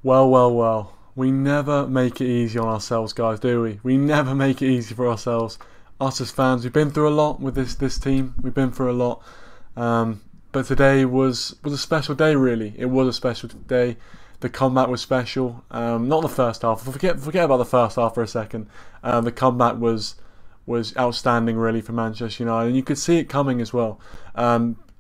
Well, well, well. We never make it easy on ourselves, guys, do we? We never make it easy for ourselves. Us as fans, we've been through a lot with this team. We've been through a lot. But today was a special day, really. It was a special day. The comeback was special. Not the first half. Forget about the first half for a second. The comeback was outstanding, really, for Manchester United, and you could see it coming as well.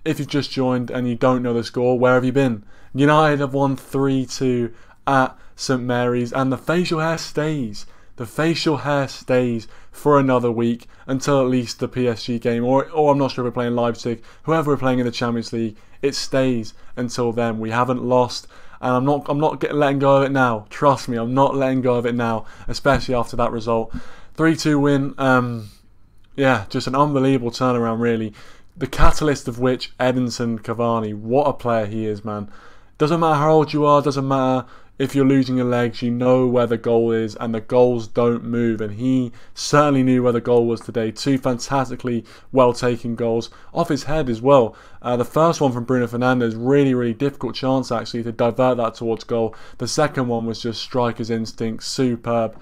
If you've just joined and you don't know the score, where have you been? United have won 3-2 at St Mary's, and the facial hair stays. The facial hair stays for another week until at least the PSG game, or I'm not sure if we're playing Leipzig. Whoever we're playing in the Champions League, it stays until then. We haven't lost, and I'm not letting go of it now. Trust me, I'm not letting go of it now, especially after that result. 3-2 win. Yeah, just an unbelievable turnaround, really. The catalyst of which, Edinson Cavani. What a player he is, man. Doesn't matter how old you are, doesn't matter if you're losing your legs, you know where the goal is, and the goals don't move. And he certainly knew where the goal was today. Two fantastically well-taken goals off his head as well. The first one from Bruno Fernandes, really difficult chance actually to divert that towards goal. The second one was just striker's instinct, superb.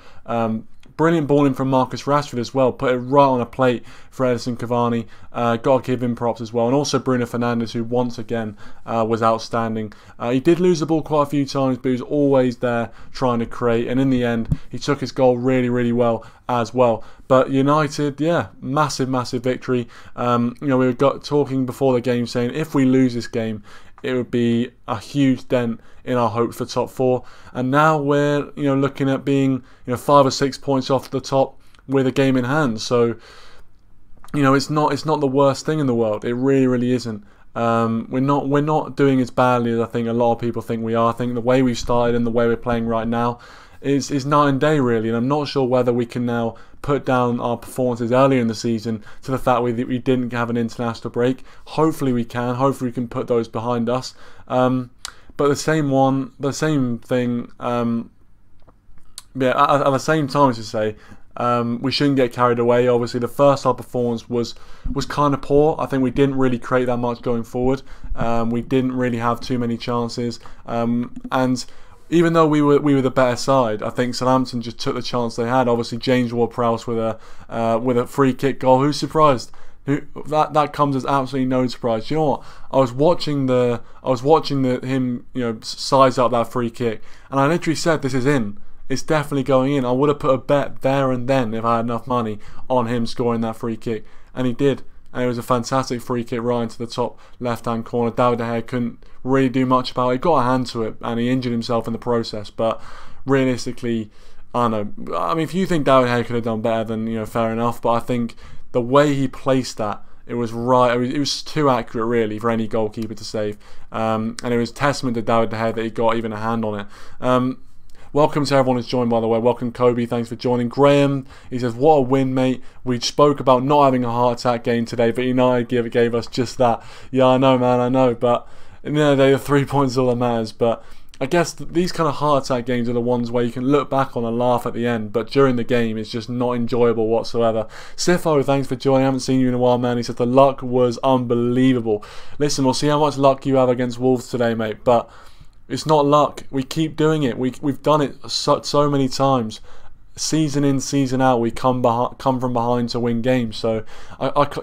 Brilliant balling from Marcus Rashford as well. Put it right on a plate for Edinson Cavani. Got to give him props as well. And also Bruno Fernandes, who once again was outstanding. He did lose the ball quite a few times, but he was always there trying to create. And in the end, he took his goal really well as well. But United, yeah, massive victory. We were talking before the game saying if we lose this game, it would be a huge dent in our hopes for top four, and now we're looking at being 5 or 6 points off the top with a game in hand. So it's not the worst thing in the world. It really isn't. We're not doing as badly as I think a lot of people think we are. I think the way we've started and the way we're playing right now is night and day, really, and I'm not sure whether we can now put down our performances earlier in the season to the fact that we didn't have an international break. Hopefully we can. Hopefully we can put those behind us. But the same thing. At the same time, to say, we shouldn't get carried away. Obviously, the first half performance was kind of poor. I think we didn't really create that much going forward. We didn't really have too many chances, and even though we were the better side, I think Southampton just took the chance they had. Obviously, James Ward-Prowse with a free kick goal. Who's surprised? That comes as absolutely no surprise. You know what? I was watching him size up that free kick, and I literally said, "This is in. It's definitely going in." I would have put a bet there and then if I had enough money on him scoring that free kick, and he did. And it was a fantastic free kick right into the top left-hand corner. David De Gea couldn't really do much about it. He got a hand to it, and he injured himself in the process. But realistically, I don't know. I mean, if you think David De Gea could have done better, then fair enough. But I think the way he placed that, it was right. It was too accurate, really, for any goalkeeper to save. And it was testament to David De Gea that he got even a hand on it. Welcome to everyone who's joined, by the way. Welcome, Kobe. Thanks for joining. Graham, he says, what a win, mate. We spoke about not having a heart attack game today, but United gave us just that. Yeah, I know, man, I know. But at the end of the day, the 3 points is all that matters. But I guess these kind of heart attack games are the ones where you can look back on and laugh at the end, but during the game, it's just not enjoyable whatsoever. Sifo, thanks for joining. I haven't seen you in a while, man. He says, the luck was unbelievable. Listen, we'll see how much luck you have against Wolves today, mate. But it's not luck. We keep doing it. We've done it so many times. Season in, season out, we come from behind to win games. So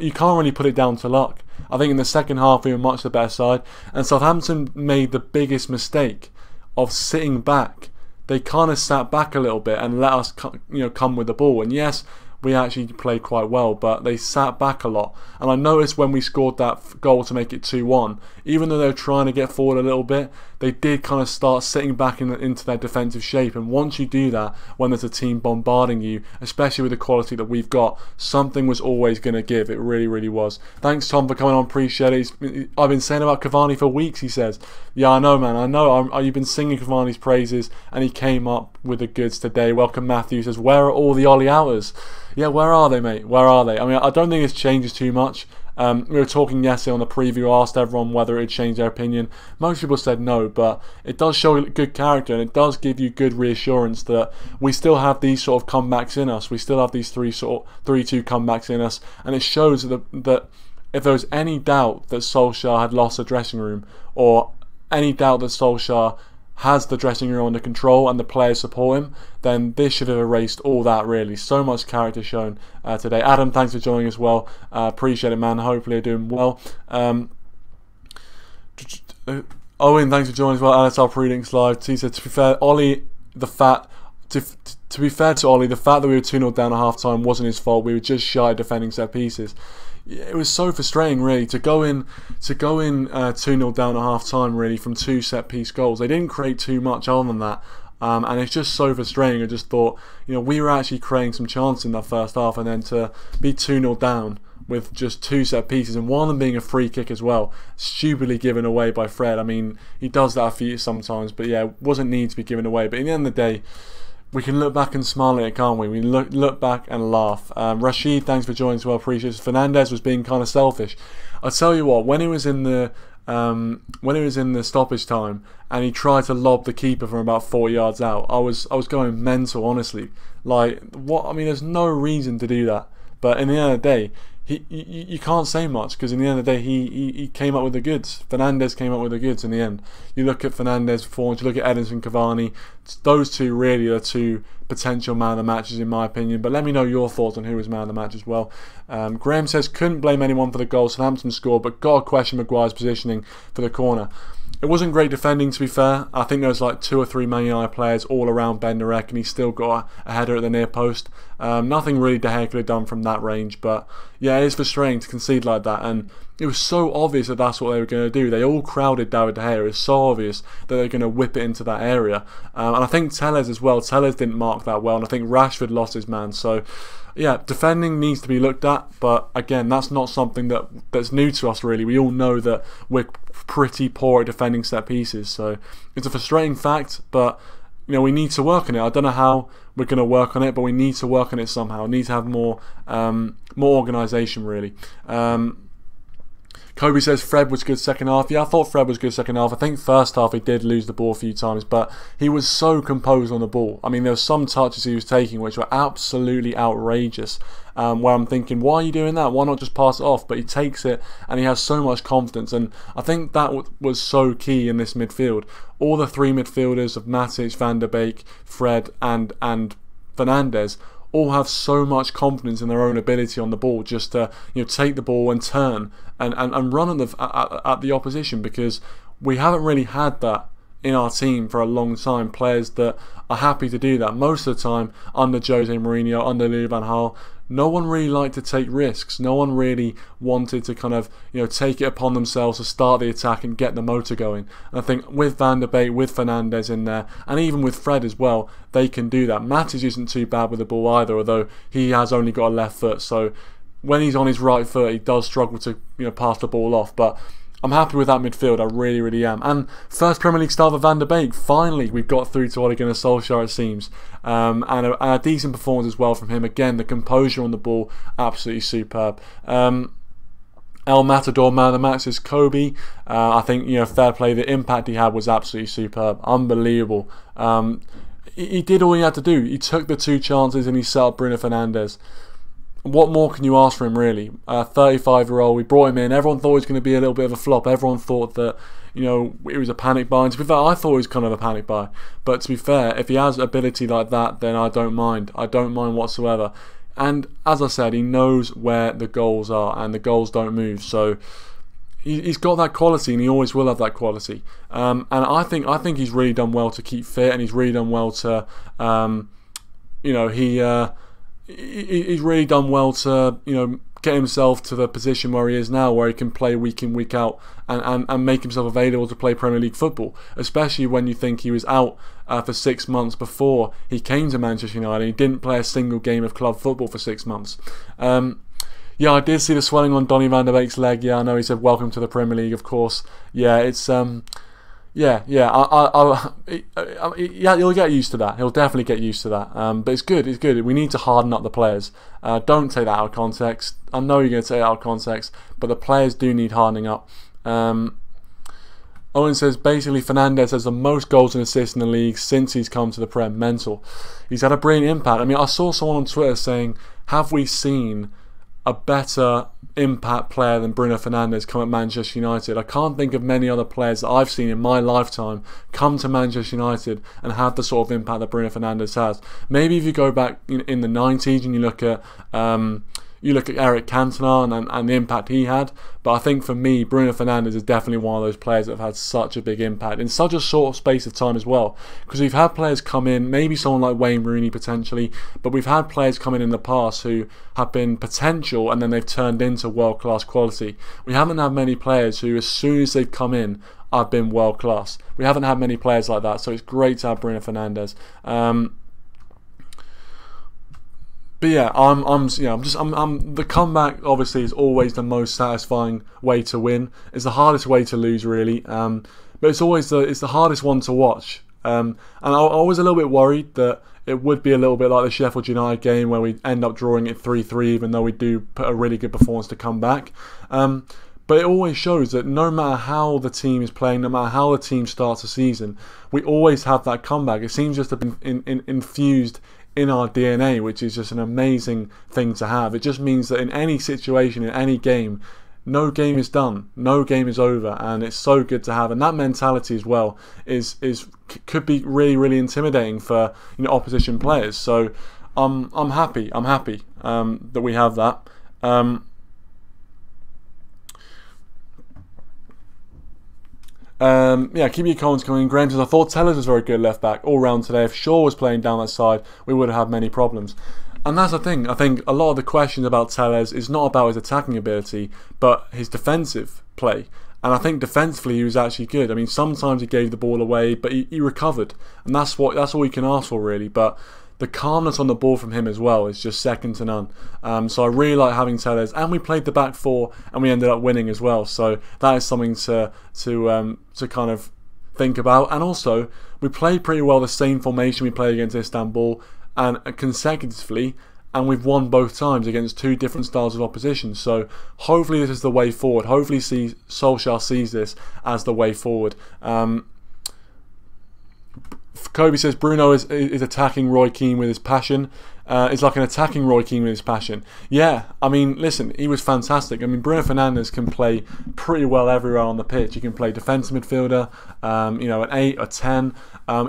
you can't really put it down to luck. I think in the second half we were much the better side, and Southampton made the biggest mistake of sitting back. They kind of sat back a little bit and let us come with the ball. And yes, we actually played quite well, but they sat back a lot. And I noticed when we scored that goal to make it 2-1, even though they were trying to get forward a little bit, they did kind of start sitting back into their defensive shape. And once you do that, when there's a team bombarding you, especially with the quality that we've got, something was always going to give. It really was. Thanks, Tom, for coming on. Appreciate it. I've been saying about Cavani for weeks, he says. Yeah, I know, man. I know. You've been singing Cavani's praises, and he came up with the goods today. Welcome, Matthew. He says, where are all the Ollie Outers? Yeah, where are they, mate? Where are they? I mean, I don't think this changes too much. We were talking yesterday on the preview, asked everyone whether it would change their opinion. Most people said no, but it does show good character, and it does give you good reassurance that we still have these sort of comebacks in us. We still have these 3-2 comebacks in us, and it shows that if there was any doubt that Solskjaer had lost the dressing room, or any doubt that Solskjaer has the dressing room under control and the players support him, then this should have erased all that, really. So much character shown today. Adam, thanks for joining as well. Appreciate it, man. Hopefully you're doing well. Owen, thanks for joining as well. LSL Pre-Links Live. He said, to be fair, Ollie, to be fair to Ollie, the fact that we were 2-0 down at half-time wasn't his fault. We were just shy of defending set pieces. It was so frustrating, really, to go in 2-0 down at half-time, really, from 2 set-piece goals. They didn't create too much other than that. And it's just so frustrating. I just thought, we were actually creating some chances in that first half, and then to be 2-0 down with just 2 set pieces, and one of them being a free kick as well, stupidly given away by Fred. I mean, he does that a few sometimes, but yeah, it wasn't need to be given away. But in the end of the day, we can look back and smile at it, can't we? We look back and laugh. Rashid, thanks for joining as well. Appreciate it. Fernandes was being kind of selfish. I'll tell you what, when he was in the stoppage time and he tried to lob the keeper from about 40 yards out, I was going mental, honestly. Like, what? I mean, there's no reason to do that. But in the end of the day, you can't say much, because in the end of the day, he came up with the goods. Fernandes came up with the goods in the end. You look at Fernandes' performance, you look at Edinson Cavani. Those two really are 2 potential man of the matches, in my opinion. But let me know your thoughts on who was man of the match as well. Graham says, couldn't blame anyone for the goal Southampton scored, but got to question Maguire's positioning for the corner. It wasn't great defending, to be fair. I think there was like 2 or 3 Man United players all around Bednerek, and he still got a header at the near post. Nothing really De Gea could have done from that range, but yeah, it is frustrating to concede like that, and it was so obvious that that's what they were going to do. They all crowded David De Gea. It was so obvious that they're going to whip it into that area. And I think Telles as well. Telles didn't mark that well, and I think Rashford lost his man. So yeah, defending needs to be looked at, but again, that's not something that's new to us, really. We all know that we're pretty poor at defending set pieces, so it's a frustrating fact, but we need to work on it. I don't know how we're going to work on it, but we need to work on it somehow. We need to have more organisation, really. Kobe says Fred was good second half. Yeah, I thought Fred was good second half. I think first half he did lose the ball a few times, but he was so composed on the ball. I mean, there were some touches he was taking which were absolutely outrageous, where I'm thinking, why are you doing that? Why not just pass it off? But he takes it, and he has so much confidence, and I think that was so key in this midfield. All the 3 midfielders of Matic, Van der Beek, Fred and Fernandes all have so much confidence in their own ability on the ball, just to take the ball and turn and run at the opposition, because we haven't really had that in our team for a long time. Players that are happy to do that. Most of the time, under Jose Mourinho, under Louis van Gaal, no one really liked to take risks. No one really wanted to kind of take it upon themselves to start the attack and get the motor going. And I think with Van der Beek, with Fernandes in there, and even with Fred as well, they can do that. Matic isn't too bad with the ball either, although he has only got a left foot, so when he's on his right foot, he does struggle to pass the ball off. But I'm happy with that midfield, I really, really am. And first Premier League start for Van der Beek. Finally, we've got through to Ole Gunnar Solskjaer, it seems. And a decent performance as well from him. Again, the composure on the ball, absolutely superb. MATADOR man of the match is Kobe. I think, fair play. The impact he had was absolutely superb. Unbelievable. He did all he had to do. He took the 2 chances and he set up Bruno Fernandes. What more can you ask for him, really? 35-year-old, we brought him in. Everyone thought he was going to be a little bit of a flop. Everyone thought that, it was a panic buy. And to be fair, I thought it was kind of a panic buy. But to be fair, if he has ability like that, then I don't mind. I don't mind whatsoever. And as I said, he knows where the goals are, and the goals don't move. So he's got that quality, and he always will have that quality. And I think he's really done well to keep fit, and he's really done well to, he's really done well to get himself to the position where he is now, where he can play week in, week out, and make himself available to play Premier League football, especially when you think he was out for 6 months before he came to Manchester United. He didn't play a single game of club football for 6 months. Yeah, I did see the swelling on Donny van der Beek's leg. Yeah, I know he said welcome to the Premier League, of course. Yeah, it's Yeah, he'll get used to that. He'll definitely get used to that. But it's good. It's good. We need to harden up the players. Don't take that out of context. I know you're going to take it out of context, but the players do need hardening up. Owen says basically Fernandes has the most goals and assists in the league since he's come to the Prem. Mental. He's had a brilliant impact. I mean, I saw someone on Twitter saying, "Have we seen a better impact player than Bruno Fernandes come at Manchester United. I can't think of many other players that I've seen in my lifetime come to Manchester United and have the sort of impact that Bruno Fernandes has. Maybe if you go back in the 90s and you look at Eric Cantona and the impact he had, but I think for me, Bruno Fernandes is definitely one of those players that have had such a big impact in such a short space of time as well. Because we've had players come in, maybe someone like Wayne Rooney potentially, but we've had players come in the past who have been potential and then they've turned into world-class quality. We haven't had many players who, as soon as they've come in, have been world-class. We haven't had many players like that, so it's great to have Bruno Fernandes. But yeah, the comeback obviously is always the most satisfying way to win. It's the hardest way to lose, really. But it's always the hardest one to watch. And I was a little bit worried that it would be a little bit like the Sheffield United game where we end up drawing it 3-3, even though we do put a really good performance to come back. But it always shows that no matter how the team is playing, no matter how the team starts a season, we always have that comeback. It seems just to be infused in our DNA, which is just an amazing thing to have. It just means that in any situation, in any game, no game is done, no game is over, and it's so good to have. And that mentality as well could be really, really intimidating for opposition players. So I'm happy that we have that. Yeah, keep your comments coming. Graham says, I thought Tellers was very good left back all round today. If Shaw was playing down that side, we would have had many problems. And that's the thing. I think a lot of the questions about Tellers is not about his attacking ability, but his defensive play. And I think defensively he was actually good. I mean, sometimes he gave the ball away, but he recovered, and that's all you can ask for, really. But the calmness on the ball from him as well is just second to none. So I really like having Tellers, and we played the back four, and we ended up winning as well. So that is something to kind of think about. And also, we played pretty well the same formation we played against Istanbul and consecutively, and we've won both times against two different styles of opposition. So hopefully this is the way forward. Hopefully Solskjaer sees this as the way forward. Kobe says Bruno is attacking Roy Keane with his passion. It's like an attacking Roy Keane with his passion. Yeah, I mean, listen, he was fantastic. I mean, Bruno Fernandes can play pretty well everywhere on the pitch. He can play defensive midfielder, an 8 or 10,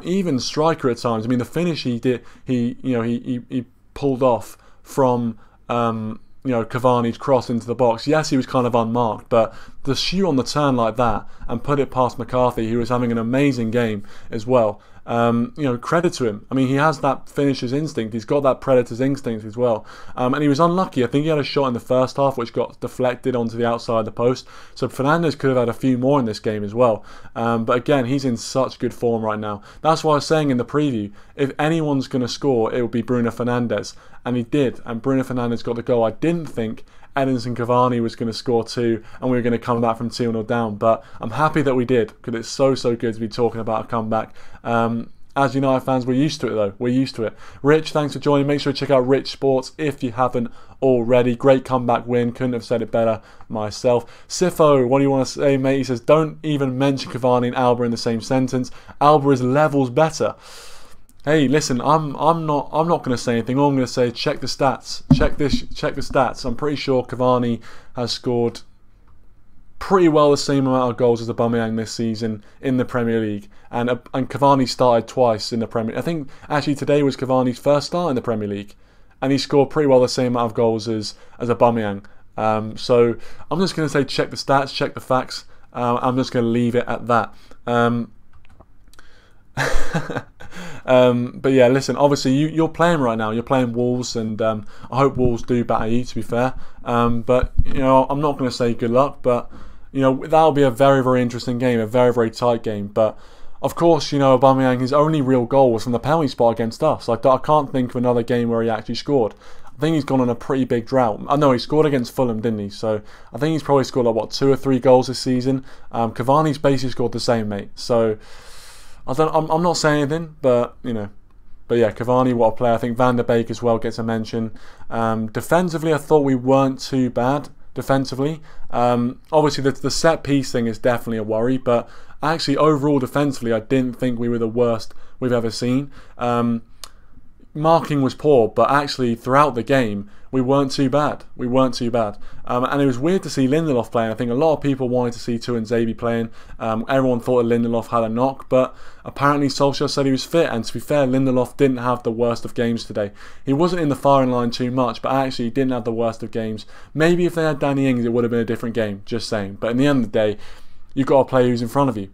even striker at times. I mean, the finish he did, he pulled off from Cavani's cross into the box. Yes, he was kind of unmarked, but the shoot on the turn like that and put it past McCarthy, who was having an amazing game as well. Credit to him. I mean, he has that finisher's instinct. He's got that predator's instinct as well. And he was unlucky. I think he had a shot in the first half which got deflected onto the outside of the post. So Fernandes could have had a few more in this game as well. But again, he's in such good form right now. That's why I was saying in the preview, if anyone's going to score, it would be Bruno Fernandes. And he did. And Bruno Fernandes got the goal. I didn't think Edinson Cavani was going to score 2 and we were going to come back from 2-0 down, but I'm happy that we did, because it's so good to be talking about a comeback. As United fans, we're used to it though. We're used to it. Rich, thanks for joining. Make sure to check out Rich Sports if you haven't already. Great comeback win. Couldn't have said it better myself. Sifo, what do you want to say, mate? He says, don't even mention Cavani and Alba in the same sentence. Alba is levels better. Hey, listen, I'm not going to say anything. All I'm going to say is check the stats. Check the stats. I'm pretty sure Cavani has scored pretty well the same amount of goals as Aubameyang this season in the Premier League, and Cavani started twice in the Premier League. I think actually today was Cavani's first start in the Premier League, and he scored pretty well the same amount of goals as Aubameyang. So I'm just going to say check the stats, check the facts. I'm just going to leave it at that. But yeah, listen, obviously you're playing right now. You're playing Wolves, and I hope Wolves do batter you, to be fair. But I'm not going to say good luck, but that'll be a very, very interesting game, a very, very tight game. But of course, Aubameyang, his only real goal was from the penalty spot against us. I can't think of another game where he actually scored. I think he's gone on a pretty big drought. I know he scored against Fulham, didn't he? So I think he's probably scored like 2 or 3 goals this season. Cavani's basically scored the same, mate. So I'm not saying anything, but but yeah, Cavani, what a player. I think Van der Beek as well gets a mention. Defensively, I thought we weren't too bad defensively. Obviously, the set piece thing is definitely a worry, but actually overall defensively, I didn't think we were the worst we've ever seen. marking was poor, but actually throughout the game we weren't too bad. We weren't too bad. And it was weird to see Lindelof playing. I think a lot of people wanted to see Tuanzebe playing. Everyone thought that Lindelof had a knock, but apparently Solskjaer said he was fit. And to be fair, Lindelof didn't have the worst of games today. He wasn't in the firing line too much, but actually he didn't have the worst of games. Maybe if they had Danny Ings, it would have been a different game. Just saying. But in the end of the day, you've got to play who's in front of you.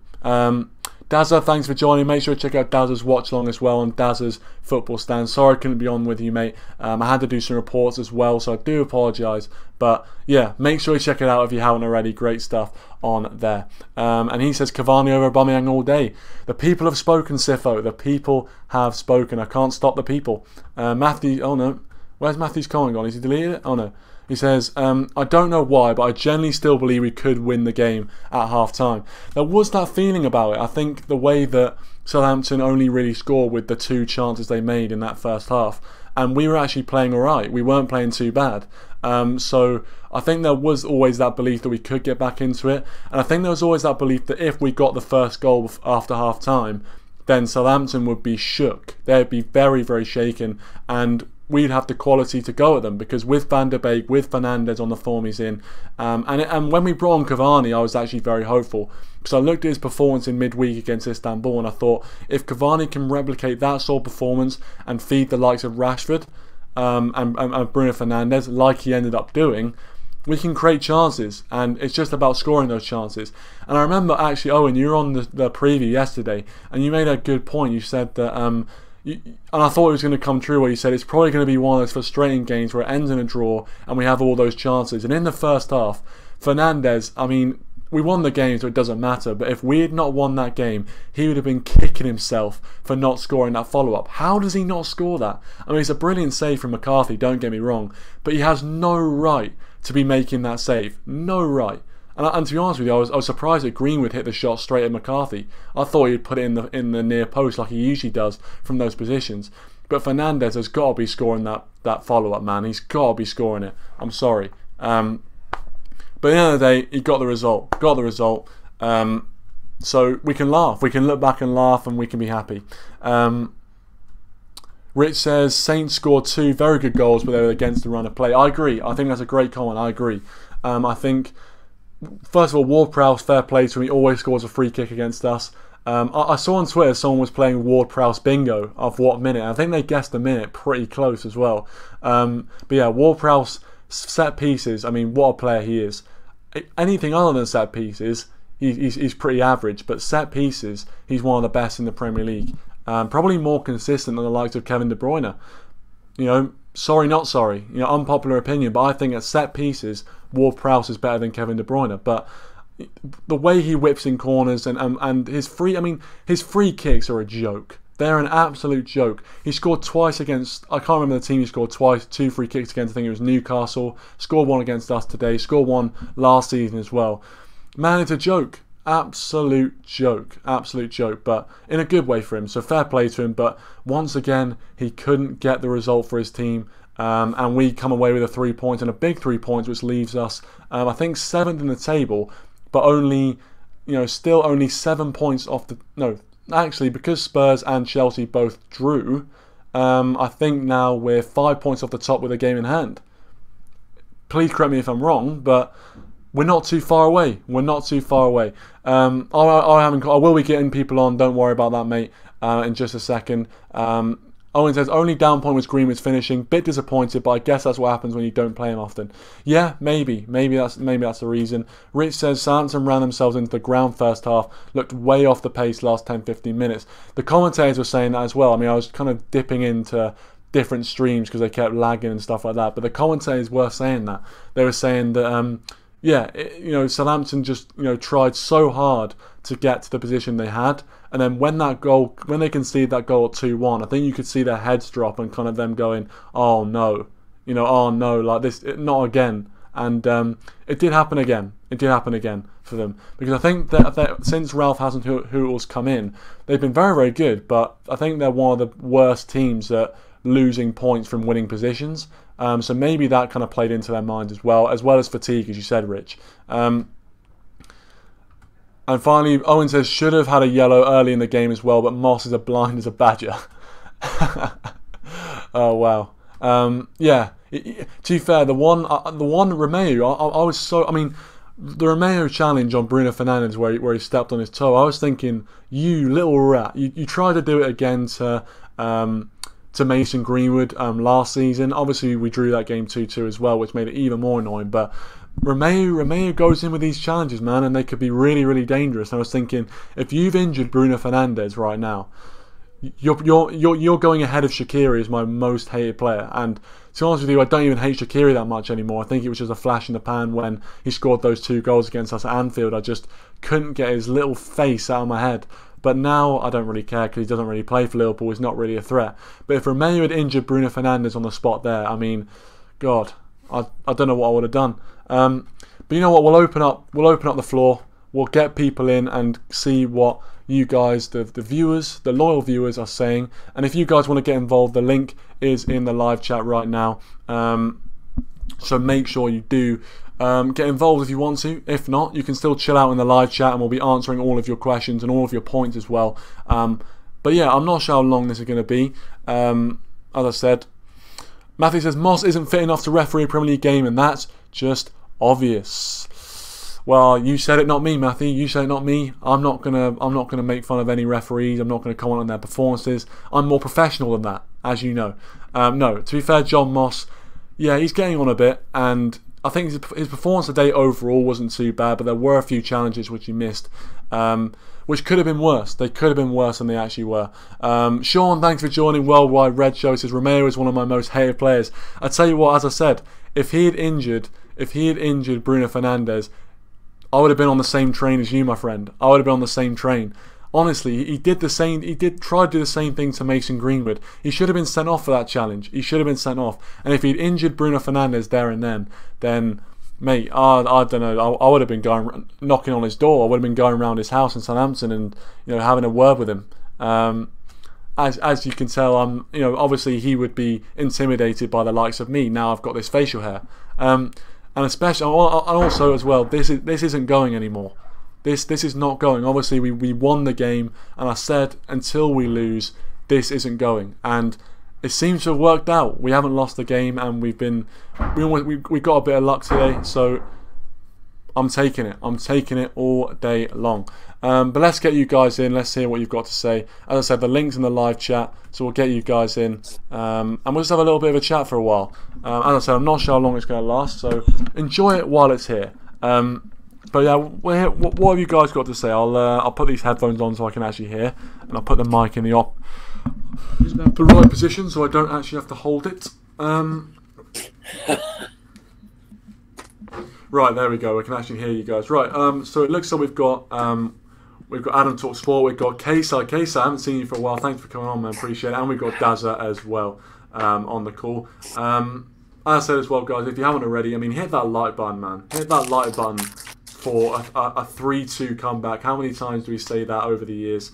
Dazza, thanks for joining. Make sure to check out Dazza's watch along as well on Dazza's football stand. Sorry I couldn't be on with you, mate. I had to do some reports as well, so I do apologise. But yeah, make sure you check it out if you haven't already. Great stuff on there. And he says Cavani over Aubameyang all day. The people have spoken, Sifo. The people have spoken. I can't stop the people. Matthew, oh no. Where's Matthew's comment gone? Is he deleted it? Oh no. He says, I don't know why, but I genuinely still believe we could win the game at half-time. There was that feeling about it. I think the way that Southampton only really scored with the 2 chances they made in that first half, and we were actually playing alright. We weren't playing too bad. So I think there was always that belief that we could get back into it. And I think there was always that belief that if we got the first goal after half-time, then Southampton would be shook. They'd be very, very shaken, and we'd have the quality to go at them, because with Van der Beek, with Fernandes on the form he's in, and when we brought on Cavani, I was actually very hopeful, because I looked at his performance in midweek against Istanbul and I thought, if Cavani can replicate that sort of performance and feed the likes of Rashford and Bruno Fernandes like he ended up doing, we can create chances, and it's just about scoring those chances. And I remember actually, Owen, you were on the preview yesterday and you made a good point. You said that and I thought it was going to come true, where you said it's probably going to be one of those frustrating games where it ends in a draw and we have all those chances. And in the first half, Fernandes, I mean, we won the game, so it doesn't matter, but if we had not won that game, he would have been kicking himself for not scoring that follow-up. How does he not score that? I mean, it's a brilliant save from McCarthy, don't get me wrong, but he has no right to be making that save. No right. And to be honest with you, I was surprised that Greenwood hit the shot straight at McCarthy. I thought he'd put it in the near post like he usually does from those positions. But Fernandes has got to be scoring that follow-up, man. He's got to be scoring it. I'm sorry. But at the end of the day, he got the result. Got the result. So we can laugh. We can look back and laugh, and we can be happy. Rich says, Saints scored 2 very good goals, but they were against the run of play. I agree. I think that's a great comment. I agree. I think, first of all, Ward-Prowse, fair play to him. He always scores a free kick against us. I saw on Twitter someone was playing Ward-Prowse bingo of what minute. I think they guessed the minute pretty close as well. But yeah, Ward-Prowse, set pieces, I mean, what a player he is. Anything other than set pieces, he's pretty average. But set pieces, he's one of the best in the Premier League. Probably more consistent than the likes of Kevin De Bruyne. You know, sorry, not sorry. You know, unpopular opinion, but I think at set pieces, Ward-Prowse is better than Kevin De Bruyne. But the way he whips in corners and his free kicks are a joke. They're an absolute joke. He scored twice against, I can't remember the team he scored twice, 2 free kicks against. I think it was Newcastle. Scored 1 against us today. Scored 1 last season as well. Man, it's a joke. Absolute joke. Absolute joke. But in a good way for him. So fair play to him. But once again, he couldn't get the result for his team. And we come away with a 3 points, and a big 3 points, which leaves us, I think, 7th in the table, but only, you know, still only 7 points off the, no, actually, because Spurs and Chelsea both drew, I think now we're 5 points off the top with a game in hand. Please correct me if I'm wrong, but we're not too far away. We're not too far away. I will be getting people on, don't worry about that, mate, in just a second. Owen says, only down point was Greenwood's finishing. Bit disappointed, but I guess that's what happens when you don't play him often. Yeah, maybe that's the reason. Rich says, Southampton ran themselves into the ground first half, looked way off the pace last 10-15 minutes. The commentators were saying that as well. I mean, I was kind of dipping into different streams because they kept lagging and stuff like that. But the commentators were saying that. They were saying that, Southampton just, tried so hard to get to the position they had. And then when they conceded that goal at 2-1, I think you could see their heads drop and kind of them going, oh no, oh no, like this, not again. And it did happen again. It did happen again for them. Because I think that since Ralph Hasenhutl's come in, they've been very, very good. But I think they're one of the worst teams at losing points from winning positions. So maybe that kind of played into their minds as well as fatigue, as you said, Rich. And finally, Owen says, should have had a yellow early in the game as well, but Moss is as blind as a badger. Oh wow. Yeah. To be fair, the one Romeo, I was so. I mean, the Romeo challenge on Bruno Fernandes where he stepped on his toe. I was thinking, you little rat. You tried to do it again to Mason Greenwood last season. Obviously, we drew that game 2-2 as well, which made it even more annoying. But Romeo goes in with these challenges, man, and they could be really, really dangerous. And I was thinking, if you've injured Bruno Fernandes right now, you're going ahead of Shaqiri as my most hated player. And to be honest with you, I don't even hate Shaqiri that much anymore. I think it was just a flash in the pan when he scored those 2 goals against us at Anfield. I just couldn't get his little face out of my head. But now I don't really care because he doesn't really play for Liverpool. He's not really a threat. But if Romeo had injured Bruno Fernandes on the spot there, I mean, God, I don't know what I would have done. But you know what? We'll open up the floor. We'll get people in and see what you guys, the viewers, the loyal viewers, are saying. And if you guys want to get involved, the link is in the live chat right now. So make sure you do get involved if you want to. If not, you can still chill out in the live chat and we'll be answering all of your questions and all of your points as well. But yeah, I'm not sure how long this is going to be. As I said, Matthew says Moss isn't fit enough to referee a Premier League game, and that's just obvious. Well, you said it, not me, Matthew. You said it, not me. I'm not gonna make fun of any referees. I'm not gonna comment on their performances. I'm more professional than that, as you know. No, to be fair, John Moss, yeah, he's getting on a bit, and I think his performance today overall wasn't too bad, but there were a few challenges which he missed, which could have been worse. They could have been worse than they actually were. Sean, thanks for joining Worldwide Red Show. He says Romeo is one of my most hated players. I tell you what, as I said, if he had injured Bruno Fernandes, I would have been on the same train as you, my friend. I would have been on the same train. Honestly, he did try to do the same thing to Mason Greenwood. He should have been sent off for that challenge. He should have been sent off. And if he'd injured Bruno Fernandes there and then mate, I don't know. I would have been knocking on his door. I would have been going around his house in Southampton and having a word with him. As you can tell, obviously he would be intimidated by the likes of me. Now I've got this facial hair. And especially, and also as well, this isn't going anymore. This is not going. Obviously, we won the game, and I said until we lose, this isn't going. And it seems to have worked out. We haven't lost the game, and we got a bit of luck today. So I'm taking it. I'm taking it all day long. But let's get you guys in. Let's hear what you've got to say. As I said, the link's in the live chat, so we'll get you guys in. And we'll just have a little bit of a chat for a while. As I said, I'm not sure how long it's going to last, so enjoy it while it's here. But yeah, what have you guys got to say? I'll put these headphones on so I can actually hear, and I'll put the mic in the right position so I don't actually have to hold it. Right, there we go. We can actually hear you guys. Right, so it looks like we've got Adam Talk Sport. We've got Kesa. Kesa, I haven't seen you for a while. Thanks for coming on, man. Appreciate it. And we've got Dazza as well on the call. As I said as well, guys, if you haven't already, I mean, hit that like button, man. Hit that like button for a 3-2 comeback. How many times do we say that over the years?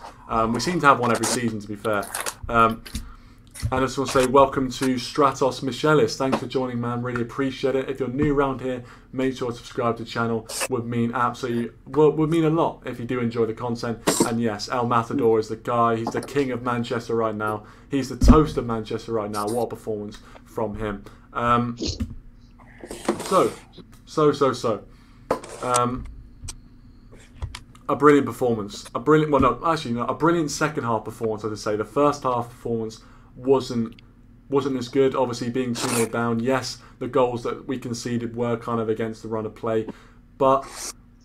We seem to have one every season, to be fair. And I just want to say welcome to Stratos Michelis. Thanks for joining, man. Really appreciate it. If you're new around here, make sure to subscribe to the channel. Would mean a lot if you do enjoy the content. And yes, El Matador is the guy. He's the king of Manchester right now. He's the toast of Manchester right now. What a performance from him. A brilliant performance. A brilliant second half performance, I would say. The first half performance wasn't as good. Obviously, being 2-0 down. Yes, the goals that we conceded were kind of against the run of play, but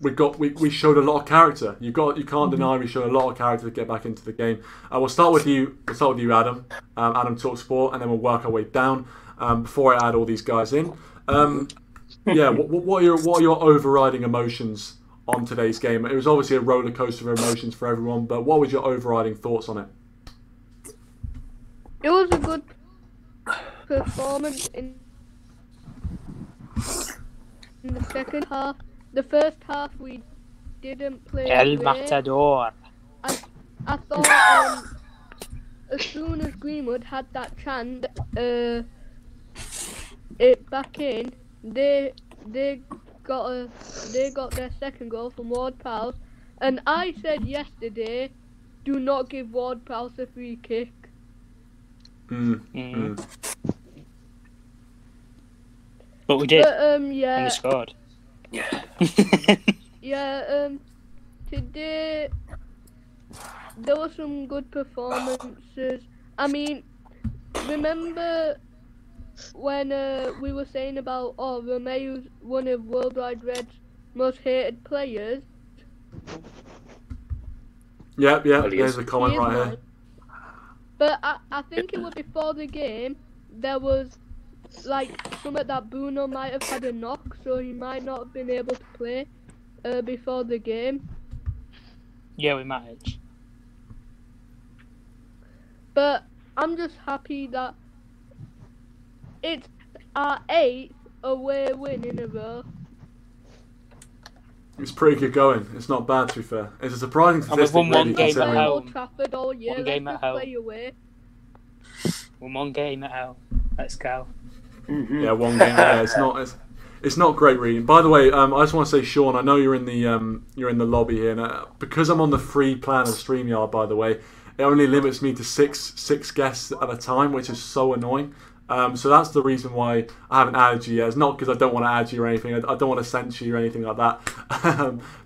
we showed a lot of character. You can't deny we showed a lot of character to get back into the game. We'll start with you. Adam. Adam Talk Sport, and then we'll work our way down. Before I add all these guys in, yeah. What are your overriding emotions on today's game? It was obviously a roller coaster of emotions for everyone, but what was your overriding thoughts on it? It was a good performance in the second half. The first half we didn't play. El Matador. I thought as soon as Greenwood had that chance, it back in, they got their second goal from Ward-Prowse, and I said yesterday, do not give Ward-Prowse a free kick. But we did. And Yeah. we scored. Yeah. Yeah. Today there were some good performances. I mean, remember when we were saying about Romeo's one of Worldwide Red's most hated players? Yep, Well, he there's is. a comment He is right mine. here. But I think it was before the game. There was like something that Bruno might have had a knock, so he might not have been able to play before the game. Yeah, we managed. But I'm just happy that it's our 8th away win in a row. It's pretty good going. It's not bad, to be fair. It's a surprising And we've statistic, won one really, game at considering. home. Old Trafford all year. One game Let's at just home. play away. One game at home. Let's go. Yeah, one game. Yeah, it's not great reading. By the way, I just want to say, Sean, I know you're in the lobby here, and because I'm on the free plan of StreamYard, by the way, it only limits me to six guests at a time, which is so annoying. So that's the reason why I haven't added you yet. It's not because I don't want to add you or anything. I don't want to censor you or anything like that.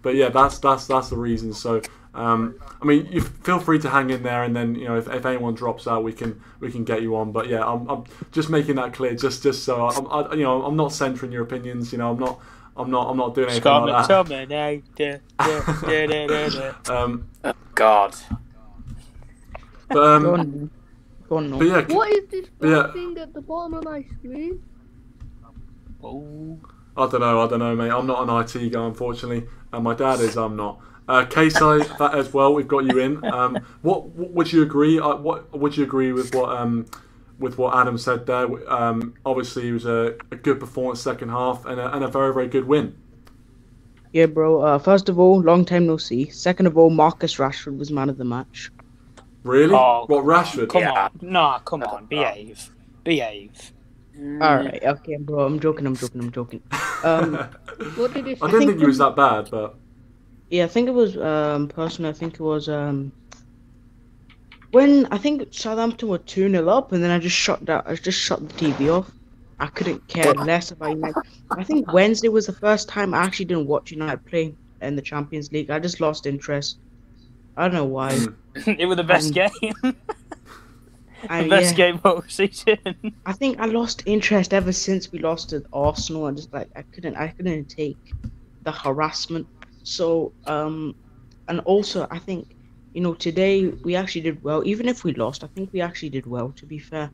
But yeah, that's the reason. So I mean, you feel free to hang in there, and then if anyone drops out, we can get you on. But yeah, I'm just making that clear, just so I'm not censoring your opinions. I'm not doing anything like that. Oh, God. But Go on, no. but yeah, What is this Yeah. thing at the bottom of my screen? Oh. I don't know, mate. I'm not an IT guy, unfortunately, and my dad is. I'm not. Kasai, that as well. We've got you in. What would you agree? What would you agree with what Adam said there? Obviously, it was a good performance second half and a very, very good win. Yeah, bro. First of all, long time no see. Second of all, Marcus Rashford was man of the match. Really? Oh, What, Rashford? Come Yeah. on. No, come on. Behave. Alright, okay, bro. I'm joking. What did he say? I didn't think he was that bad, but Yeah, I think it was personally. I think it was when I think Southampton were 2-0 up, and then I just shut the TV off. I couldn't care less about United. I think Wednesday was the first time I actually didn't watch United play in the Champions League. I just lost interest. I don't know why. It was the best game. The best game of the season. I think I lost interest ever since we lost to Arsenal. And just like I couldn't take the harassment. So and also I think today we actually did well. Even if we lost, I think we actually did well. To be fair,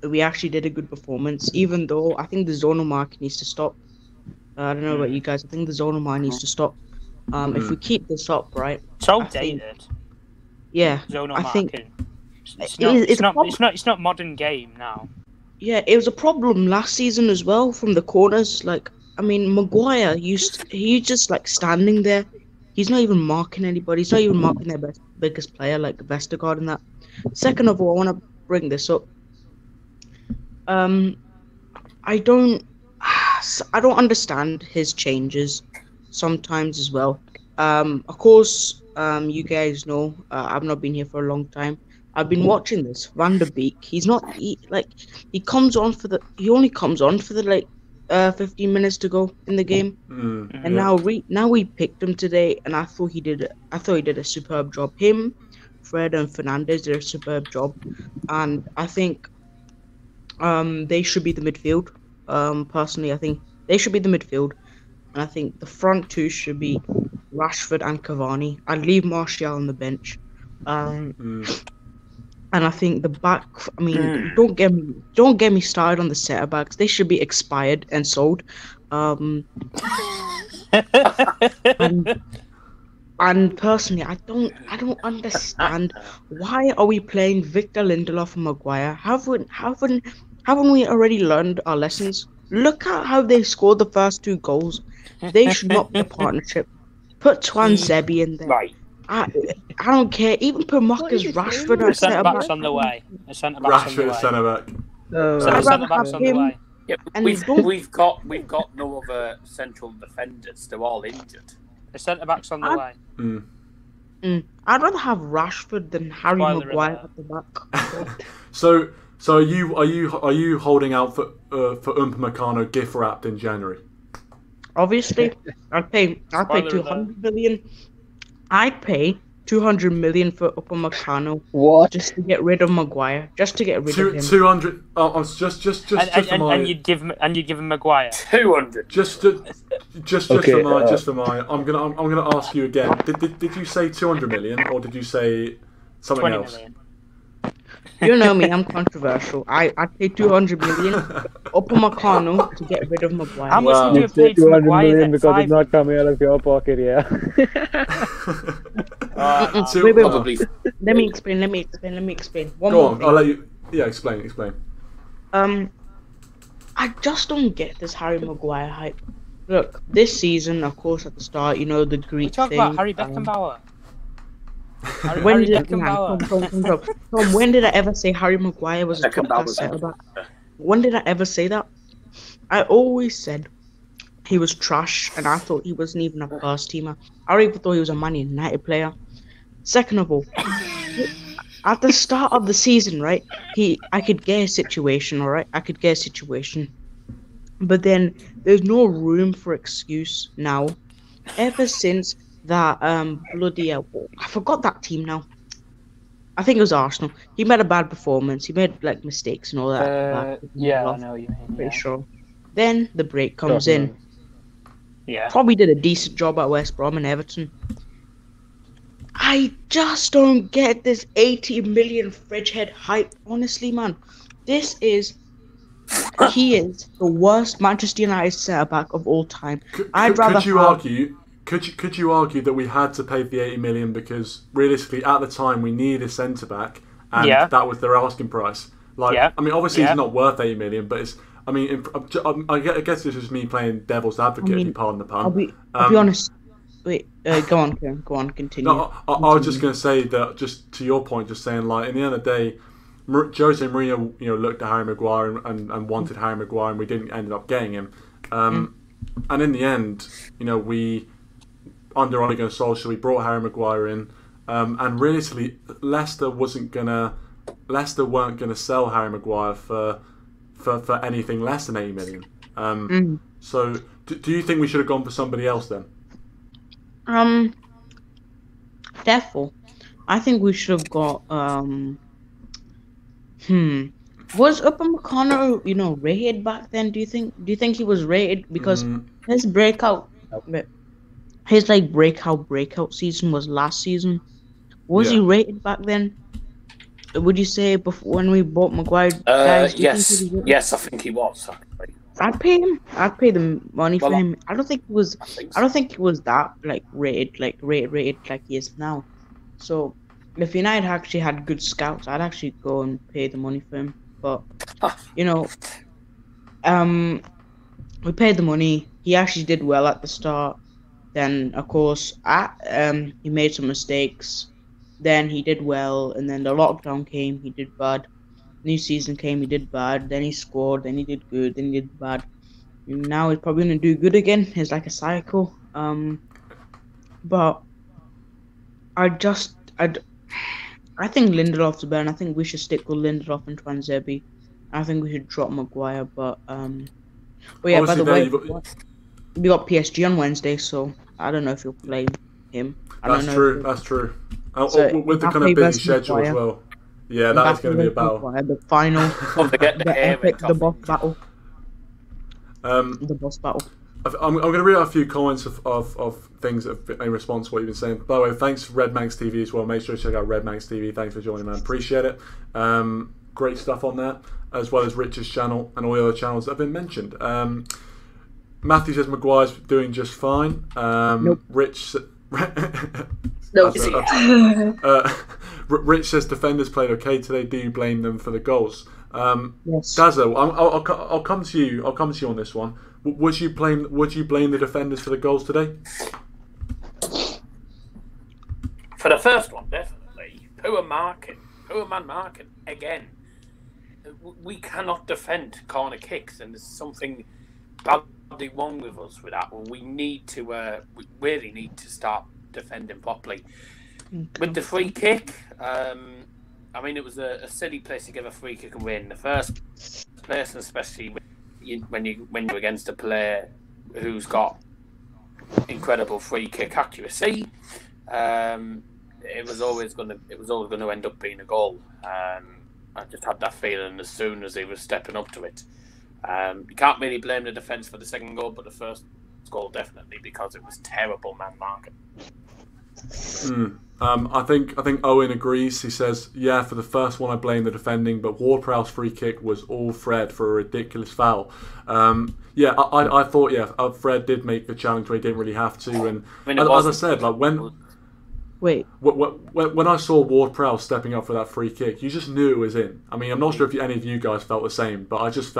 we actually did a good performance. Even though I think the zonal mark needs to stop. I don't know about you guys. I think the zonal mark needs to stop. If we keep this up, right? It's I outdated. Yeah, Zonal I think marking. It's not modern game now. Yeah, it was a problem last season as well from the corners. Like, I mean, Maguire he's just like standing there. He's not even marking anybody. He's not even marking their biggest player like Vestergaard and that. Second of all, I want to bring this up. I don't understand his changes sometimes as well. Of course, you guys know I've not been here for a long time. I've been watching this. Van der Beek. He only comes on for the 15 minutes to go in the game. And now we picked him today, and I thought he did a superb job. Him, Fred, and Fernandes did a superb job, and I think they should be the midfield. Personally, I think they should be the midfield, and I think the front two should be Rashford and Cavani. I'd leave Martial on the bench. And I think the back. I mean, don't get me started on the centre backs. They should be expired and sold. And personally, I don't understand why are we playing Victor Lindelof and Maguire? Haven't we already learned our lessons? Look at how they scored the first 2 goals. They should not be a partnership. Put Twan Zebi in there. Right. I don't care. Even put Marcus Rashford The at centre centre back's back. on the way. The centre back's on the Rashford way. centre back. I'd Centre rather back's have on the him. way. Yeah, And we've got no other central defenders. They're all injured. The centre back's on the way. I'd rather have Rashford than Harry Spoiler Maguire alert. at the back. So are you holding out for Upamecano gift wrapped in January? Obviously, I'd pay Spoiler 200 million. I'd pay 200 million for Upamecano What? just to get rid of Maguire, just to get rid of him. 200. Oh, just for my. And you'd give him Maguire. 200. Just Okay, for my. I'm gonna ask you again. Did you say 200 million or did you say something 20 else? million. You know me, I'm controversial. I'd pay 200 million Upamecano to get rid of Maguire. How much Wow. would you You have say paid for 200 Maguire million then? because Five? it's not coming out of your pocket, yeah. Wait, Probably. Let me explain. One Go more on. thing. I'll let you. Yeah, explain. I just don't get this Harry Maguire hype. Look, this season, of course, at the start, the We Greek talk thing. about Harry Beckenbauer. When Harry did Beckenbauer. Tom, when did I ever say Harry Maguire was a top Beckenbauer class was centre back? When did I ever say that? I always said he was trash, and I thought he wasn't even a first teamer. I even thought he was a Man United player. Second of all, at the start of the season, right? I could get a situation, all right? I could get a situation, but then there's no room for excuse now. Ever since that bloody I forgot that team now. I think it was Arsenal. He made a bad performance. He made like mistakes and all that. Yeah, I know what you mean. Pretty Yeah. sure. Then the break comes in. Yeah. Probably did a decent job at West Brom and Everton. I just don't get this 80 million fridge head hype. Honestly, man, he is the worst Manchester United centre back of all time. Could you argue that we had to pay the 80 million because realistically at the time we needed a centre back and Yeah. that was their asking price. Like, Yeah. I mean, obviously Yeah. he's not worth 80 million, but it's. I mean, I guess this is me playing devil's advocate, if you pardon the pun. I'll be honest. Wait, go on, Kieran. Go on, continue. No, I was just going to say that, just to your point, just saying, like, in the end of the day, Jose Mourinho, looked at Harry Maguire and wanted Harry Maguire, and we didn't end up getting him. And in the end, we, under Ole Gunnar Solskjaer, we brought Harry Maguire in, and realistically, Leicester weren't gonna sell Harry Maguire for anything less than 80 million. So, do you think we should have gone for somebody else then? Therefore, I think we should have got Was Upamecano, rated back then? Do you think he was rated? Because his breakout season was last season. Was he rated back then? Would you say before when we bought Maguire? Guys, do you think he was rated? Yes, I think he was. Actually. I'd pay him. I'd pay the money for him. I don't think he was. I think I don't think he was that rated like he is now. So if United actually had good scouts, I'd actually go and pay the money for him. But we paid the money. He actually did well at the start. Then of course, he made some mistakes. Then he did well, and then the lockdown came. He did bad. New season came. He did bad. Then he scored. Then he did good. Then he did bad. And now he's probably gonna do good again. It's like a cycle. But I think Lindelof's better. And I think we should stick with Lindelof and Twanzebe. I think we should drop Maguire. But yeah. By the way, we got PSG on Wednesday, so I don't know if you'll play him. That's true. So with the kind of busy schedule as well. Yeah, that is going to be a battle. The final, the boss battle. The boss battle. I'm going to read out a few comments of things that have been in response to what you've been saying. By the way, thanks to Red Manx TV as well. Make sure to check out Red Manx TV. Thanks for joining, man. Appreciate it. Great stuff on there, as well as Rich's channel and all the other channels that have been mentioned. Matthew says Maguire's doing just fine. Nope. Rich. No. Rich says defenders played okay today. Do you blame them for the goals? Yes. Dazzo, I'll come to you. I'll come to you on this one. Would you blame the defenders for the goals today? For the first one, definitely. Poor man marking again. We cannot defend corner kicks, and there's something badly wrong with us with that one. We need to, we really need to start defending properly. With the free kick, I mean, it was a silly place to give a free kick and win. The first place, and especially when you're against a player who's got incredible free kick accuracy, it was always going to end up being a goal. I just had that feeling as soon as he was stepping up to it. You can't really blame the defence for the second goal, but the first goal definitely, because it was terrible man marking. I think Owen agrees. He says, yeah, for the first one I blame the defending, but Ward-Prowse free kick was all Fred for a ridiculous foul. Yeah, I thought Fred did make the challenge where he didn't really have to, and as I said, like when I saw Ward-Prowse stepping up for that free kick, you just knew it was in. I mean, I'm not sure if any of you guys felt the same, but I just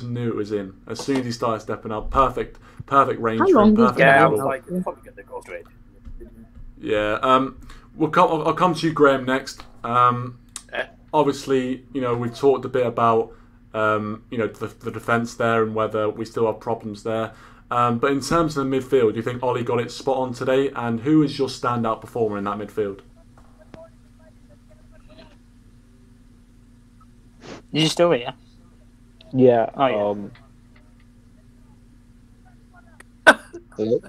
knew it was in as soon as he started stepping up. Perfect range. How long perfect I angle. was like, it's probably going to go straight. Yeah. I'll come to you, Graham, next. Obviously, we've talked a bit about the defence there and whether we still have problems there. But in terms of the midfield, do you think Ollie got it spot on today? And who is your standout performer in that midfield? You still here? Yeah. Oh, yeah. Hello?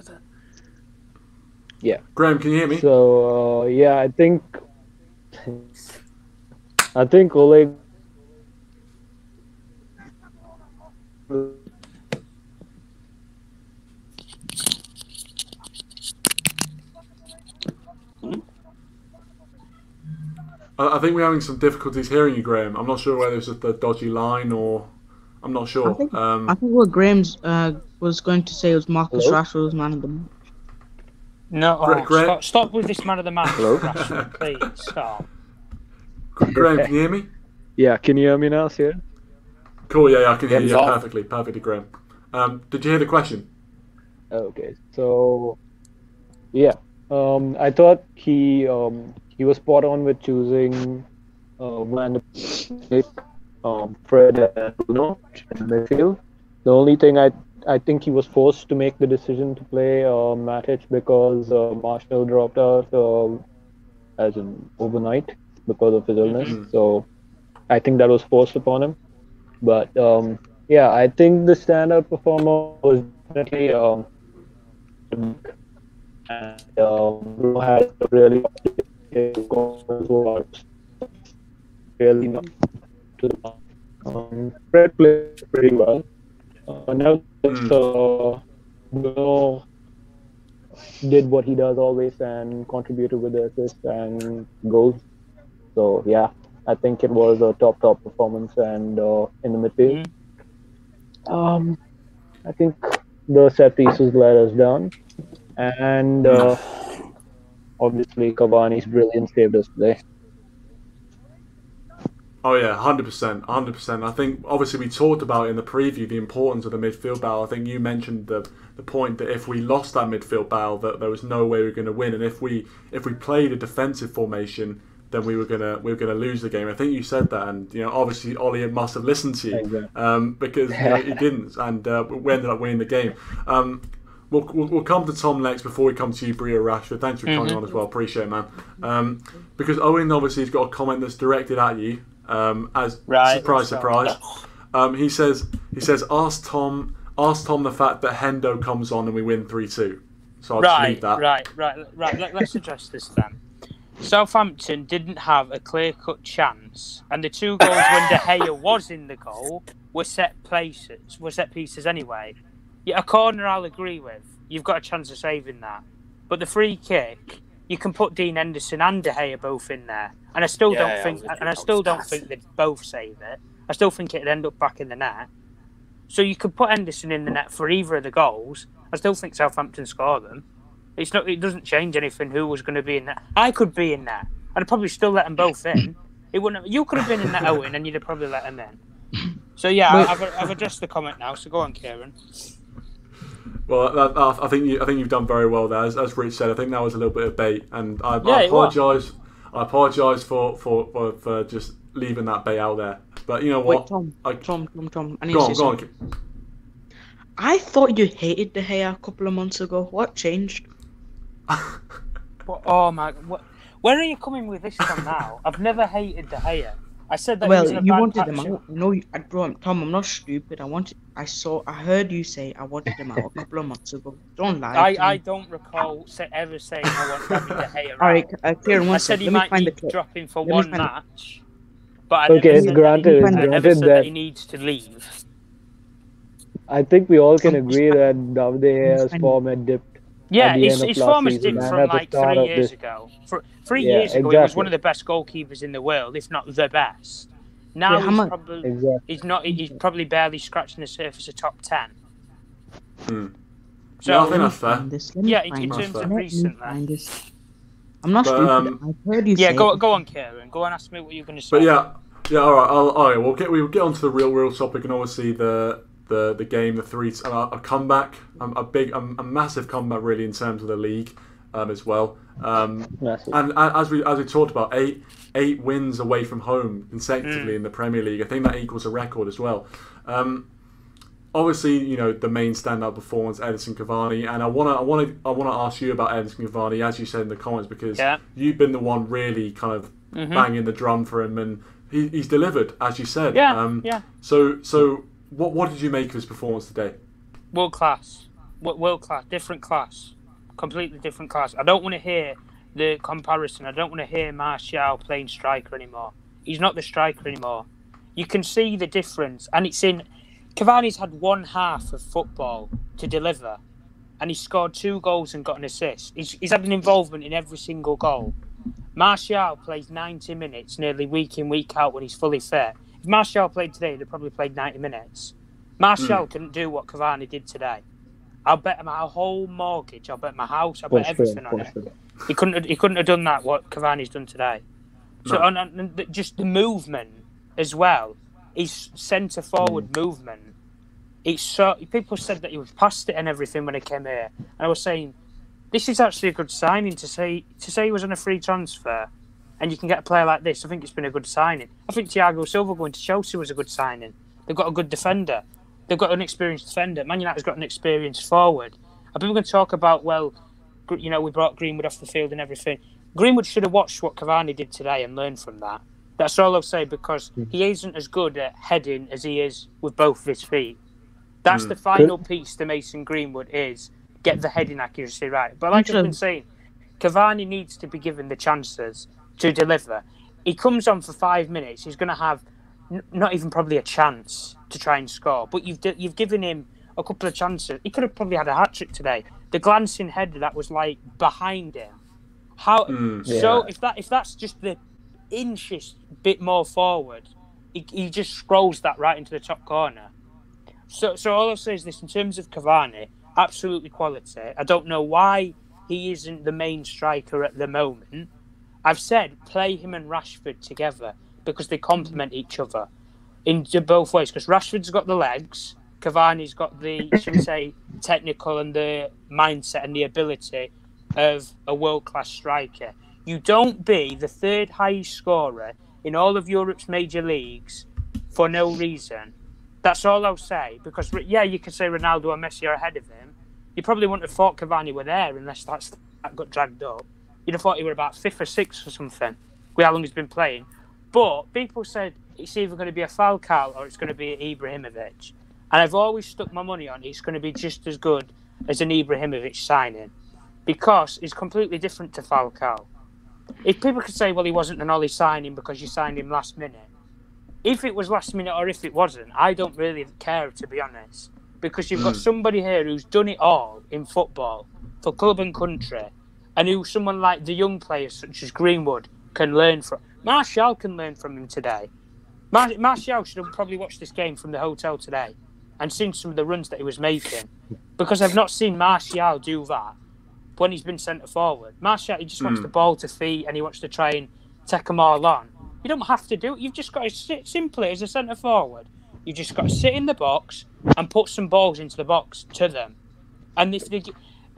Yeah. Graham, can you hear me? So yeah, I think Oleg. I think we're having some difficulties hearing you, Graham. I'm not sure whether it's just a dodgy line or I'm not sure. I think what Graham's was going to say was Marcus Rashford was man of the match. No, stop with this man of the match, Hello? Rashford, please stop. Graham, can you hear me? Yeah, can you hear me now, sir? Cool. Yeah, I can hear you Yeah. perfectly, Graham. Did you hear the question? Okay, so yeah, I thought he was spot on with choosing Van de Beek, Fred and Bruno in the midfield. The only thing I think he was forced to make the decision to play Matic because Marshall dropped out as in overnight because of his illness. So I think that was forced upon him. But yeah, I think the standout performer was definitely and Bruno had a really really not to the Fred played pretty well. Now Bruno did what he does always and contributed with the assists and goals. So yeah, I think it was a top performance and in the midfield. I think the set pieces let us down, and obviously Cavani's brilliance saved us today. Oh yeah, 100%. I think obviously we talked about in the preview the importance of the midfield battle. I think you mentioned the point that if we lost that midfield battle, that there was no way we were going to win, and if we played a defensive formation, then we were gonna lose the game. I think you said that, and obviously Ollie must have listened to you, Exactly. because he didn't, and we ended up winning the game. We'll come to Tom next before we come to you, Bruno Rashford. Thanks for coming on as well. Appreciate it, man. Because Owen obviously has got a comment that's directed at you. Surprise. He says ask Tom the fact that Hendo comes on and we win 3-2. So I'll just leave that. Right. Let's address this then. Southampton didn't have a clear-cut chance, and the two goals when De Gea was in the goal were set pieces anyway. Yeah, a corner I'll agree with. You've got a chance of saving that, but the free kick, you can put Dean Henderson and De Gea both in there, and I still don't think they'd both save it. I still think it'd end up back in the net. So you could put Henderson in the net for either of the goals. I still think Southampton score them. It doesn't change anything who was going to be in there. I could be in there. I'd probably still let them both in. It wouldn't. You could have been in that Owen, and you'd have probably let them in. So yeah, I've addressed the comment now. So go on, Kieran. Well, I think you've done very well there. As Rich said, I think that was a little bit of bait, and I apologise. I apologise for just leaving that bait out there. But you know what? Wait, Tom. I need to say something. I thought you hated De Gea a couple of months ago. What changed? Oh my! Where are you coming with this from now? I've never hated De Gea. I said that he Well, was in a you bad wanted patch. him out. No, bro, Tom, I'm not stupid. I heard you say I wanted him out a couple of months ago. Don't lie to I me. don't recall ever saying I want David De Gea All right, out. Kieran, one I said sec. he Let me might find the need clip. dropping for Let me one find the- match, but I Okay, never said granted, that I never granted said that that he needs to leave. I think we all can I'm just agree that David De I'm just Gea's finding- form had dipped Yeah, at the end of his last form has season dipped and from at the like start 3 of years this. ago. Three Yeah, years ago, he was exactly. one of the best goalkeepers in the world, if not the best. Now Wait, how he's much? probably Exactly. he's not. He's probably barely scratching the surface of top 10. So Yeah, I Let think me that's fair. find this. Let me yeah, in find terms this. of Let recent, me then. find this. I'm not But, stupid. I've heard you Yeah, say. go it. on, Kieran. Go on, ask me what you're going to say. But yeah, all right. All right, we'll get onto the real topic, and obviously the game, a comeback, a massive comeback really in terms of the league, as well. Massive. And as we talked about, eight wins away from home consecutively in the Premier League. I think that equals a record as well. Obviously, you know, the main standout performance, Edinson Cavani, and I want to ask you about Edinson Cavani, as you said in the comments, because you've been the one really kind of banging the drum for him, and he's delivered, as you said. Yeah. So what did you make of his performance today? World class, different class, completely different class. I don't want to hear the comparison. I don't want to hear Martial playing striker anymore. He's not the striker anymore. You can see the difference, and it's in. Cavani's had one half of football to deliver, and he scored 2 goals and got an assist. He's had an involvement in every single goal. Martial plays 90 minutes nearly week in, week out when he's fully fit. If Martial played today, he'd probably played 90 minutes. Martial couldn't do what Cavani did today. I'll bet my whole mortgage, I'll bet my house, I'll bet everything on it. He couldn't have done that, what Cavani's done today. So and just the movement as well. His centre forward movement. It's so people said that he was past it and everything when he came here. And I was saying, this is actually a good signing to say he was on a free transfer, and you can get a player like this. I think it's been a good signing. I think Thiago Silva going to Chelsea was a good signing. They've got a good defender. They've got an experienced defender. Man United's got an experienced forward. And people can talk about, well, you know, we brought Greenwood off the field and everything. Greenwood should have watched what Cavani did today and learned from that. That's all I'll say, because he isn't as good at heading as he is with both of his feet. That's the final piece to Mason Greenwood, is get the heading accuracy right. But like I've been saying, Cavani needs to be given the chances to deliver. He comes on for 5 minutes, he's going to have not even probably a chance to try and score. But you've given him a couple of chances. He could have probably had a hat-trick today. The glancing header that was like behind him. So if that's just the inches bit more forward, he just scrolls that right into the top corner. So all I'll say is this: in terms of Cavani, absolutely quality. I don't know why he isn't the main striker at the moment. I've said play him and Rashford together because they complement each other in both ways. Because Rashford's got the legs, Cavani's got the, should we say, technical and the mindset and the ability of a world-class striker. You don't be the third highest scorer in all of Europe's major leagues for no reason. That's all I'll say. Because, yeah, you could say Ronaldo or Messi are ahead of him. You probably wouldn't have thought Cavani were there unless that got dragged up. You'd have thought he were about 5th or 6th or something with how long he's been playing. But people said it's either going to be a Falcao or it's going to be an Ibrahimovic. And I've always stuck my money on it's going to be just as good as an Ibrahimovic signing, because it's completely different to Falcao. If people could say, well, he wasn't an Ollie signing because you signed him last minute. If it was last minute or if it wasn't, I don't really care, to be honest. Because you've got somebody here who's done it all in football for club and country, and who someone like the young players such as Greenwood can learn from. Martial can learn from him today. Martial should have probably watched this game from the hotel today and seen some of the runs that he was making, because I've not seen Martial do that when he's been centre forward. Martial, he just wants the ball to feet and he wants to try and take them all on. You don't have to do it. You've just got to sit simply as a centre forward. You've just got to sit in the box and put some balls into the box to them. And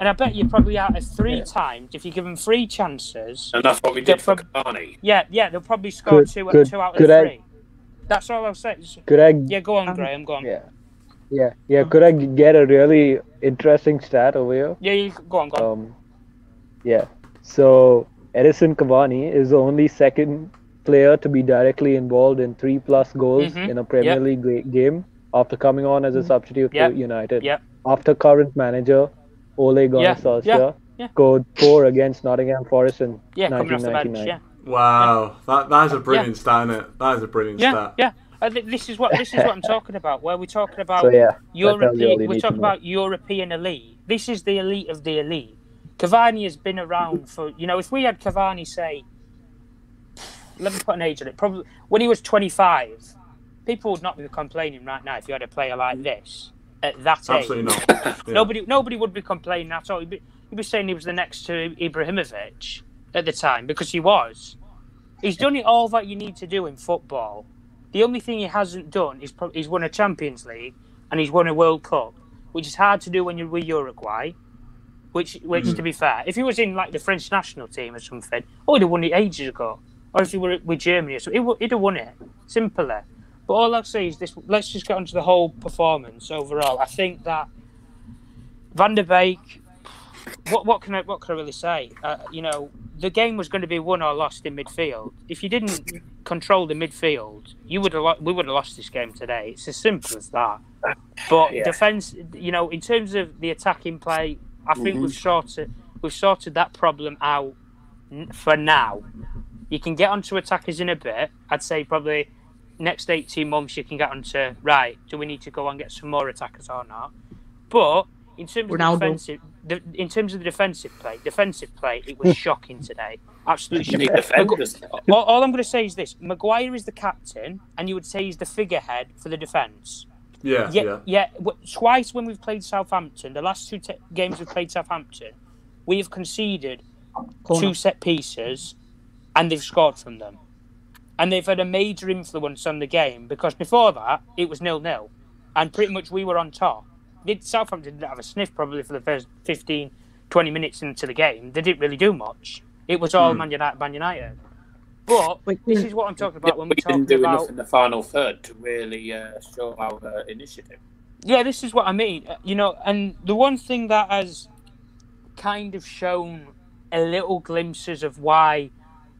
I bet you probably out of 3 times, if you give them 3 chances, and that's what we did for Cavani. Yeah, they'll probably score two out of 3. That's all I'll say. Yeah, go on, Graham. Go on. Yeah. Could I get a really interesting stat over here? Yeah, go on. Yeah. So Edinson Cavani is the only second player to be directly involved in 3+ goals in a Premier League game after coming on as a substitute for United. After current manager Ole Gunnar Solskjaer scored 4 against Nottingham Forest in coming off the bench, 1999. Wow, that is a brilliant stat, isn't it? That is a brilliant stat. This is what I'm talking about. Where we're talking about So, European, we're talking about European elite. This is the elite of the elite. Cavani has been around for, if we had Cavani, say, let me put an age on it, probably when he was 25, people would not be complaining right now if you had a player like this at that age. Absolutely not. Nobody would be complaining at all. You'd be saying he was the next to Ibrahimovic at the time, because he was. He's done it all that you need to do in football. The only thing he hasn't done is he's won a Champions League and he's won a World Cup, which is hard to do when you're with Uruguay. Which to be fair, if he was in like the French national team or something, he'd have won it ages ago. Or if he were with Germany or something, he'd have won it. Simpler. But all I'll say is this: let's just get onto the whole performance overall. I think that Van der Beek. What can I really say? The game was going to be won or lost in midfield. If you didn't control the midfield, we would have lost this game today. It's as simple as that. But defense, in terms of the attacking play, I think we've sorted that problem out for now. You can get onto attackers in a bit. I'd say probably next 18 months you can get onto, right, do we need to go and get some more attackers or not? But in terms of the defensive play, it was shocking today. Absolutely shocking. All I'm going to say is this: Maguire is the captain, and you would say he's the figurehead for the defence. Yeah. Twice when we've played Southampton, the last two games we've played Southampton, we have conceded 2 set pieces, and they've scored from them. And they've had a major influence on the game, because before that, it was 0-0. And pretty much we were on top. Southampton didn't have a sniff probably for the first 15, 20 minutes into the game. They didn't really do much. It was all Man United. But this is what I'm talking about when we didn't do enough in the final third to really show our initiative. Yeah, this is what I mean. And the one thing that has kind of shown a little glimpses of why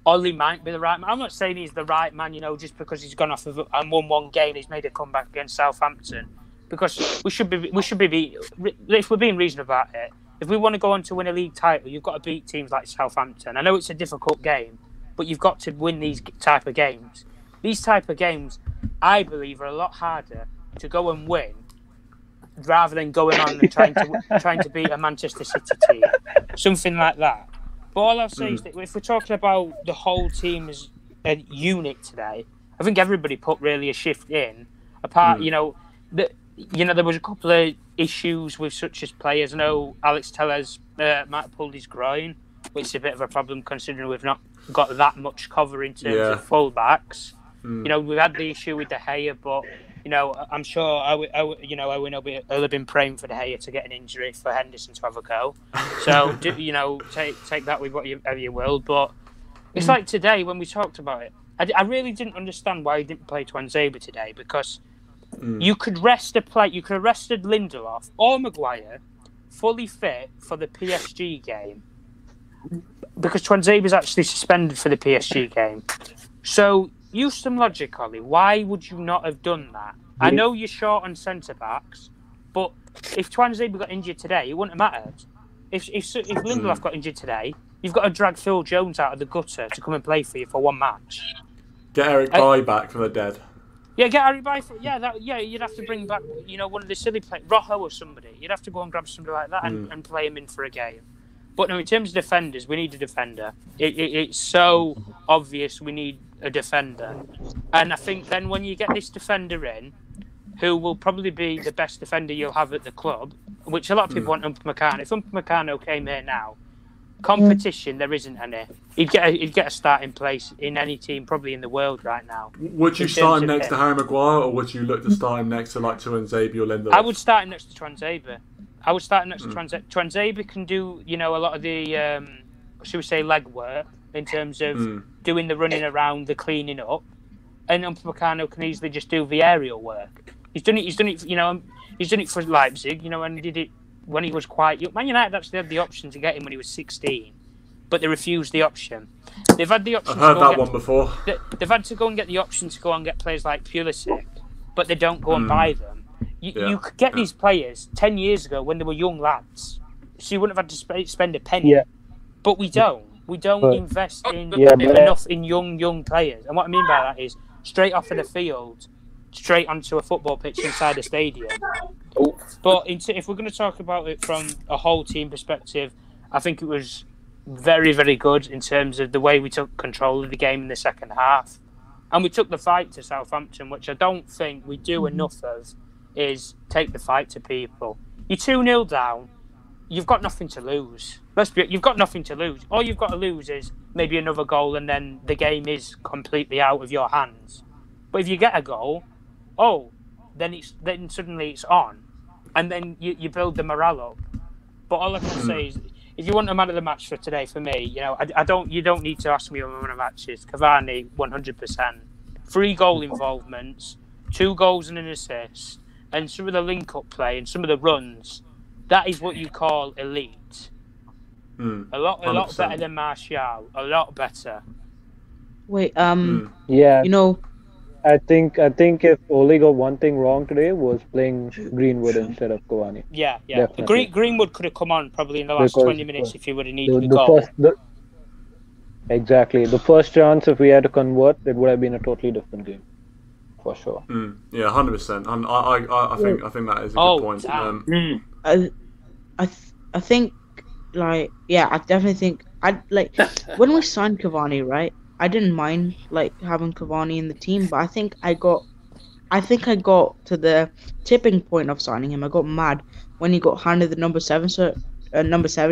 Ollie might be the right man. I'm not saying he's the right man, just because he's gone off and won one game, he's made a comeback against Southampton. Because we should be, if we're being reasonable about it, if we want to go on to win a league title, you've got to beat teams like Southampton. I know it's a difficult game, but you've got to win these type of games. These type of games, I believe, are a lot harder to go and win rather than going on and trying to beat a Manchester City team, something like that. But all I'll say is that if we're talking about the whole team as a unit today, I think everybody put really a shift in. Apart, there was a couple of issues with such as players. I know Alex Tellez might have pulled his groin, which is a bit of a problem considering we've not got that much cover in terms of full-backs. We've had the issue with De Gea, but I'm sure Owen will have been praying for De Gea to get an injury for Henderson to have a go. So take that with whatever you will. But it's like today when we talked about it, I really didn't understand why he didn't play Tuanzebe today, because you could rest a play. You could have rested Lindelof or Maguire fully fit for the PSG game, because Tuanzebe is actually suspended for the PSG game. So use some logic, Ollie. Why would you not have done that? I know you're short on centre backs, but if Tuanzebe got injured today, it wouldn't have mattered. If Lindelof got injured today, you've got to drag Phil Jones out of the gutter to come and play for you for one match. Get Eric Bailly back from the dead. Yeah, get Harry Bailly. You'd have to bring back, one of the silly players, Rojo or somebody. You'd have to go and grab somebody like that and play him in for a game. But no, in terms of defenders, we need a defender. It's so obvious we need a defender. And I think then when you get this defender in, who will probably be the best defender you'll have at the club, which a lot of people want Upamecano. If Upamecano came here now, competition, there isn't any. He'd get a starting place in any team, probably in the world right now. Would you start him next to Harry Maguire, or would you look to start him next to like Tuanzebe or Lindelof? I would start him next to Tuanzebe. Tuanzebe can do, a lot of the, should we say, leg work in terms of doing the running around, the cleaning up, and Upamecano can easily just do the aerial work. He's done it. He's done it for Leipzig, and he did it when he was quite young. Man United actually had the option to get him when he was 16. but they refuse the option. They've had the option. I've heard that one before. They've had to go and get the option to go and get players like Pulisic, but they don't go and buy them. You could get these players 10 years ago when they were young lads, so you wouldn't have had to spend a penny. Yeah. But we don't. We don't invest in enough in young players. And what I mean by that is straight off of the field, straight onto a football pitch inside a stadium. But if we're going to talk about it from a whole team perspective, I think it was very, very good in terms of the way we took control of the game in the second half. And we took the fight to Southampton, which I don't think we do enough of, is take the fight to people. You're 2-0 down, you've got nothing to lose. You've got nothing to lose. All you've got to lose is maybe another goal and then the game is completely out of your hands. But if you get a goal, then suddenly it's on. And then you build the morale up. But all I can say is, if you want a man of the match for today, for me, you don't need to ask me who man of the match is. Cavani, 100%. 3 goal involvements, 2 goals and an assist, and some of the link-up play and some of the runs. That is what you call elite. A lot better than Martial. A lot better. Wait, yeah. I think if Ole got one thing wrong today was playing Greenwood instead of Cavani. Yeah. Greenwood could have come on probably in the last 20 minutes if he would have needed a goal. Exactly. The first chance, if we had to convert, it would have been a totally different game. For sure. Yeah, 100%. I think that is a good point. I think, I definitely think when we signed Cavani, right? I didn't mind having Cavani in the team, but I think I got to the tipping point of signing him. I got mad when he got handed the number 7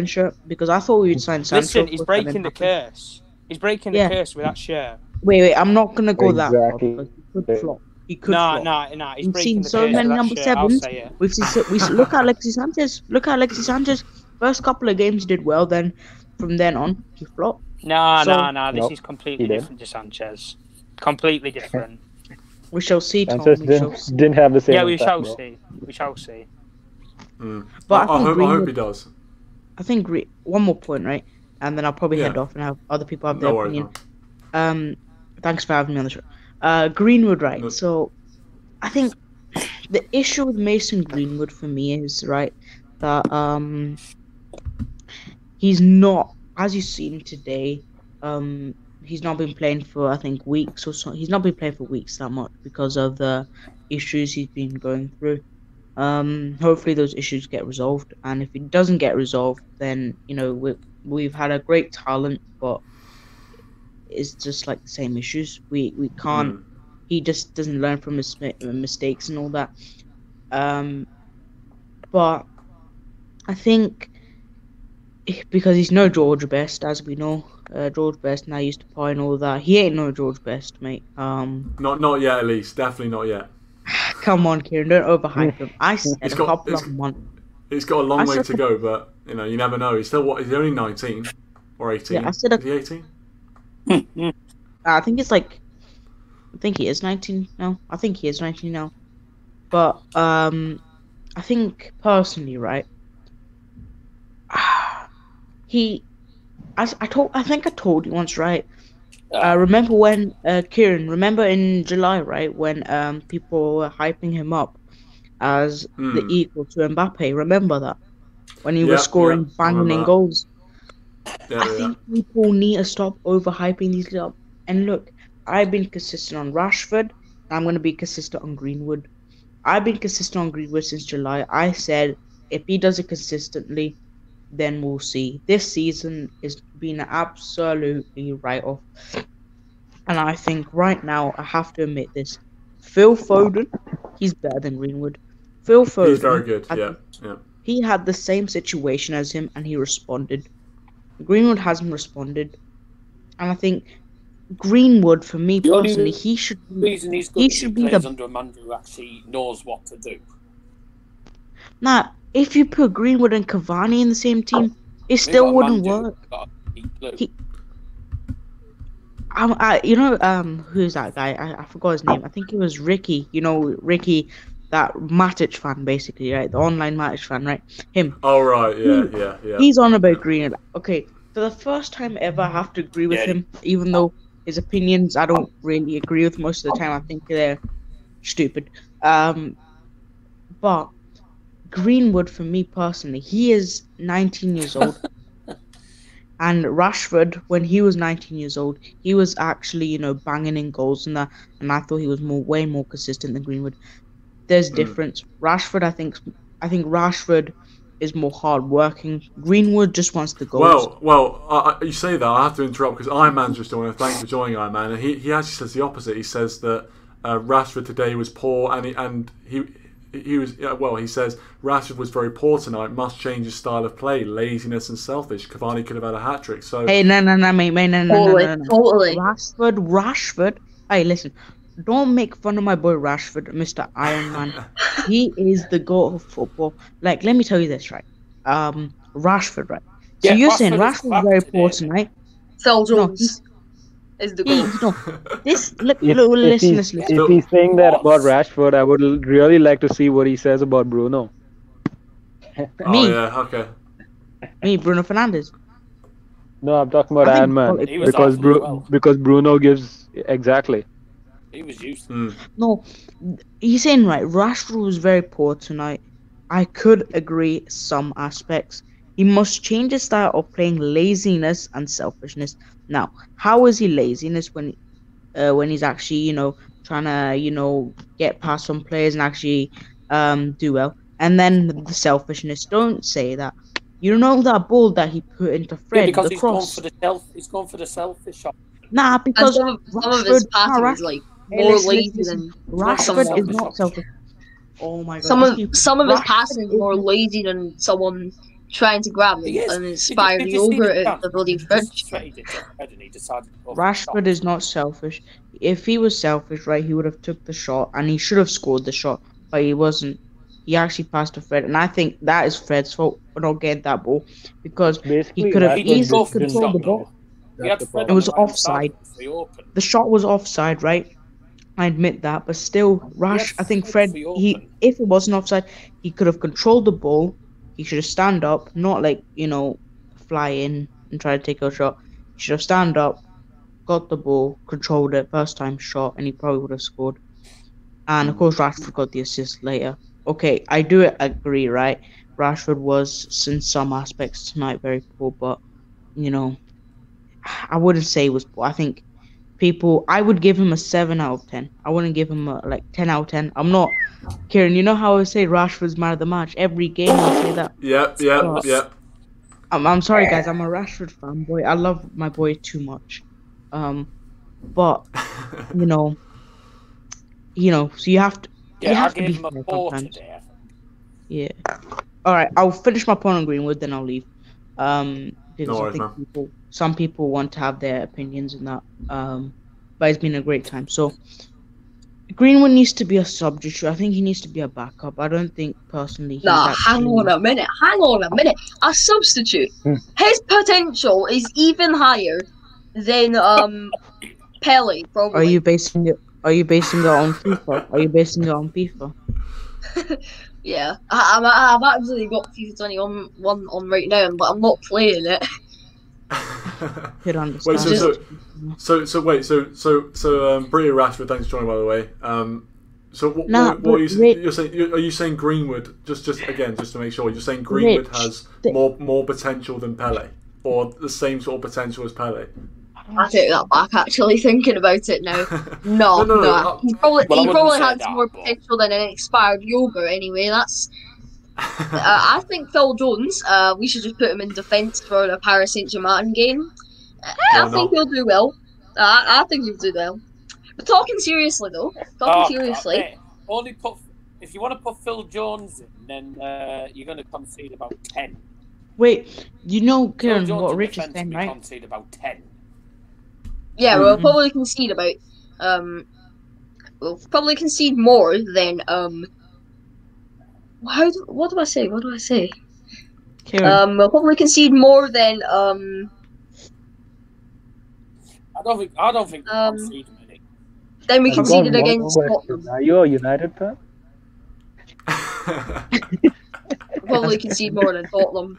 shirt because I thought we would sign Sancho. Listen, he's breaking the curse. He's breaking the curse with that shirt. Wait, I'm not gonna go that far. He could flop. No. We've seen so many number 7s. We've seen. Look at Alexis Sanchez. First couple of games he did well. Then from then on he flopped. No. This is completely different to Sanchez. Completely different. We shall see, Tom. Sanchez didn't have the same. Yeah, we shall see. But I hope he does. I think one more point, right? And then I'll probably head off and have other people have their opinion. Thanks for having me on the show. Greenwood, right? So, I think the issue with Mason Greenwood for me is that he's not, as you've seen today, he's not been playing for I think weeks or so. He's not been playing for weeks that much because of the issues he's been going through. Hopefully those issues get resolved, and if it doesn't get resolved, then we've had a great talent, but it's just the same issues. We can't. He just doesn't learn from his mistakes and all that. But I think because he's no George Best, as we know, George Best now used to play and all that. He ain't no George Best, mate. Not yet, at least. Definitely not yet. Come on, Kieran, don't overhype him. I said a couple of months. He's got a long way to go, but you never know. He's still He's only 19 or 18. Yeah, I said is he 18? I think it's I think he is 19 now. I think he is 19 now. But I think personally, right? I think I told you once, right? Remember when Kieran? Remember in July, right? When people were hyping him up as the equal to Mbappe. Remember that when he was scoring banging goals. I think people need to stop overhyping these little. And look, I've been consistent on Rashford. I'm going to be consistent on Greenwood. I've been consistent on Greenwood since July. I said if he does it consistently, then we'll see. This season has been absolutely write-off. And I think right now, I have to admit this. Phil Foden, he's better than Greenwood. Phil Foden. He's very good, yeah. He had the same situation as him, and he responded. Greenwood hasn't responded. And I think Greenwood, for me personally, he should be under a man who actually knows what to do. Nah, if you put Greenwood and Cavani in the same team, it still wouldn't work. Who's that guy? I forgot his name. I think it was Ricky. Ricky, that Matic fan, basically, right? The online Matic fan, right? Him. Oh, right, yeah. He's on about Greenwood. Okay, for the first time ever, I have to agree with Yeah. him, even though his opinions I don't really agree with most of the time. I think they're stupid. But Greenwood, for me personally, he is 19 years old. And Rashford, when he was 19 years old, he was actually, banging in goals and that. And I thought he was way more consistent than Greenwood. There's difference. Rashford, I think Rashford is more hardworking. Greenwood just wants the goals. Well, you say that. I have to interrupt because Iron Man's just joined. Thanks for joining, Iron Man. And he actually says the opposite. He says that Rashford today was poor, and he was he says Rashford was very poor tonight. Must change his style of play. Laziness and selfish. Cavani could have had a hat trick. So hey, no, mate, no. Totally. Rashford. Hey, listen. Don't make fun of my boy Rashford, Mr. Iron Man. He is the goat of football. Like, let me tell you this, right? Rashford, right? So Yeah, you're Rashford saying is Rashford's crap very today, poor isn't tonight? Phil Jones is the goal. Listen. If he's saying that about Rashford, I would really like to see what he says about Bruno. Me? Oh yeah, okay. Me, Bruno Fernandes. No, I'm talking about I think Iron Man he was because awful as well. because Bruno gives exactly. He was used. No, he's saying right. Rashford was very poor tonight. I could agree some aspects. He must change his style of playing laziness and selfishness. Now, how is he laziness when he's actually trying to get past some players and actually do well? And then the selfishness. Don't say that. You know that ball that he put into Fred, Yeah, because the cross. he's gone for the selfish shot. Nah, And because some of his passing is like more lazy listen. than Rashford is selfish. not selfish. Oh my god. some of his Rashford passing is more lazy than someone trying to grab him He is. and inspire Did the you see yogurt the at chance? the bloody He just fridge. threatened it to Fred and he decided to go for the Rashford shot. is not selfish. If he was selfish, right, he would have took the shot and he should have scored the shot, but he wasn't. He actually passed to Fred, and I think that is Fred's fault for not getting that ball because Basically, he could have He did easily go for the controlled the shot, ball. though. He had That's the Fred It on was the right-hand side offside. of him, so he opened. The shot was offside, right? I admit that, but still, I think Fred, if it wasn't offside, he could have controlled the ball. He should have stand up, not like fly in and try to take a shot. He should have stand up, got the ball, controlled it, first time shot, and he probably would have scored. And of course, Rashford got the assist later. Okay, I do agree, right? Rashford was, in some aspects tonight, very poor, but I wouldn't say he was poor. I think I would give him a 7 out of 10. I wouldn't give him a 10 out of 10. I'm not, Kieran, you know how I say Rashford's man of the match? Every game I say that. Yep. I'm sorry, guys. I'm a Rashford fanboy. I love my boy too much. But so you have to. Yeah, you have I to gave be him a fair 4 sometimes. today. I think. Yeah. All right. I'll finish my point on Greenwood, then I'll leave. Because No I worries, think some people want to have their opinions in that. But it's been a great time. So Greenwood needs to be a substitute. I think he needs to be a backup. I don't think personally he's Hang on a minute. A substitute. His potential is even higher than Pele, probably. Are you basing it on FIFA? Are you basing it on FIFA? Yeah, I've actually got FIFA 21 on right now, but I'm not playing it. Could understand. Britty Rashford, thanks for joining, by the way. What are you saying? You're saying? Are you saying Greenwood? Just to make sure, you're saying Greenwood has more potential than Pele, or the same sort of potential as Pele? I take that back. Actually, thinking about it now, no. He probably has more potential than an expired yogurt. Anyway, that's. I think Phil Jones. We should just put him in defence for the Paris Saint-Germain game. I think he'll do well. I think he'll do well. But talking seriously, though. Only if you want to put Phil Jones in, then you're going to concede about 10. Wait, Kieran, what Rich is saying, right? Concede about 10. Yeah, we'll probably concede about. We'll probably concede more than What do I say? Kieran. We'll probably concede more than I don't think we'll concede many. Then we conceded against Scotland. Are you a United fan? We'll probably concede more than Tottenham.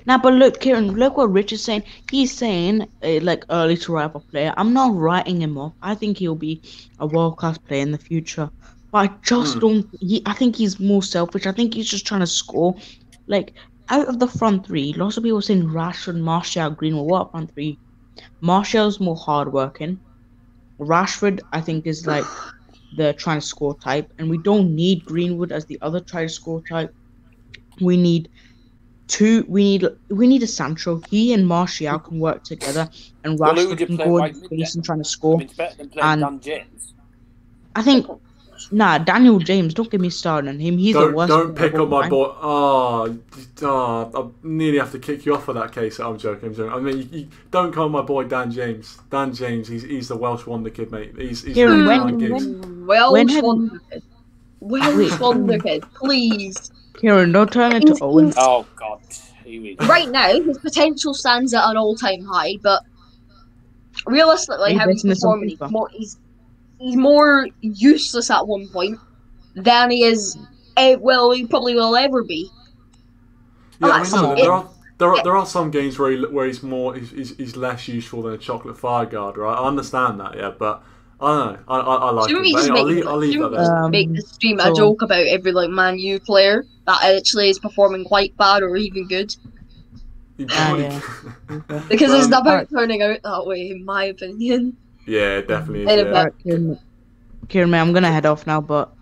Now, but look, Kieran, look what Rich is saying. He's saying, like, early to write up a player. I'm not writing him off. I think he'll be a world-class player in the future. But I just don't. I think he's more selfish. I think he's just trying to score. Like, out of the front three, lots of people saying Rashford, Martial, Greenwood. What front three? Martial's more hardworking. Rashford, I think, is like the trying to score type, and we don't need Greenwood as the other try to score type. We need a Sancho. He and Martial can work together, and Rashford can go in space and trying to score. I mean, it's better than playing Dan James. I think, Daniel James. Don't get me started on him. He's the worst. Don't pick on my boy. I nearly have to kick you off for that case. I'm joking. I mean, you don't call my boy Dan James. Dan James. He's the Welsh wonder kid, mate. He's Kieran, Welsh wonder kid. Welsh wonder kid. Please. Kieran, don't turn into Owen. Oh God. Right now, his potential stands at an all-time high, but realistically, how he's performing, he's more useless at one point than he is. Well, he probably will ever be. Yeah, there are some games where he's less useful than a chocolate fire guard, right? I understand that, yeah, but I don't know. I like it. I'll leave that there. Make the stream a joke about every Man U player that actually is performing quite bad or even good. Yeah. Because it's about turning out that way, in my opinion. Yeah, it definitely is. Kieran, man, I'm gonna head off now, but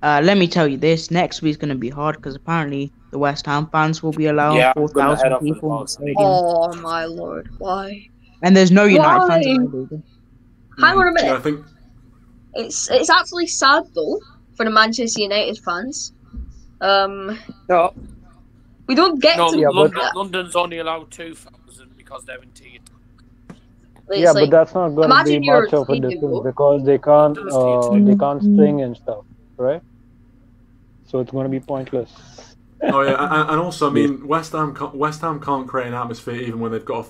let me tell you this: next week's gonna be hard because apparently the West Ham fans will be allowing 4,000 people in the stadium. Oh my lord, why? And there's no United fans in the league. Hang on a minute. Yeah, I think it's actually sad though for the Manchester United fans. No. We don't get to. London's only allowed 2,000 because they're in T. Yeah, but that's not going to be much of a difference because they can't string and stuff, right? So it's going to be pointless. Oh yeah, and also, I mean, West Ham can't create an atmosphere even when they've got a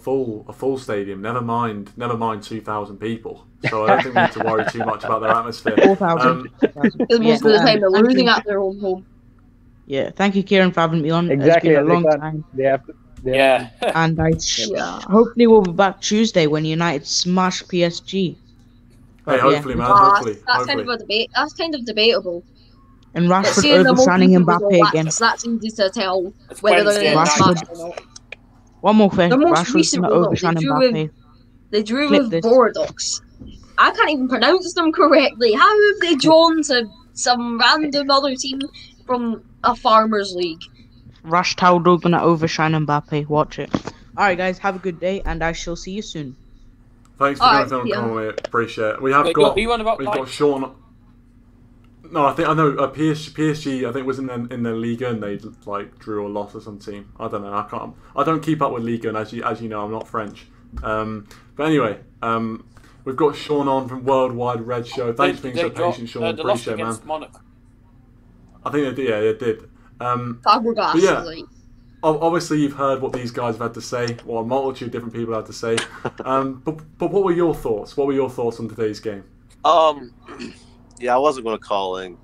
full stadium. Never mind 2,000 people. So I don't think we need to worry too much about their atmosphere. 4,000. Because most of the time they're losing at their own home. Yeah, thank you, Kieran, for having me on. Exactly, it's been a long time. They have to. Yeah. And hopefully we'll be back Tuesday when United smash PSG. But, hopefully, man. Hopefully. That's kind of a debate. That's kind of debatable. And Rashford overshining Mbappe again. That's easy to tell whether they're going to smash or not. One more thing. The most Rashford's recent going to overshine Mbappe. They drew with Bordeaux. I can't even pronounce them correctly. How have they drawn to some random other team from a farmers league? Rashtaldo gonna overshine Mbappe. Watch it. Alright guys, have a good day and I shall see you soon. Thanks for coming on, Conway. Appreciate it. We've got Sean. No, I know PSG. I think was in the Liga and they drew or lost or some team. I don't know. I don't keep up with Liga, and as you know, I'm not French. But anyway, we've got Sean on from Worldwide Red Show. Thanks for being so patient, Sean. Appreciate it, man. Monaco. I think they did. Yeah, they did. But yeah, obviously you've heard what these guys have had to say, what a multitude of different people had to say. But what were your thoughts? What were your thoughts on today's game? Yeah, I wasn't going to call in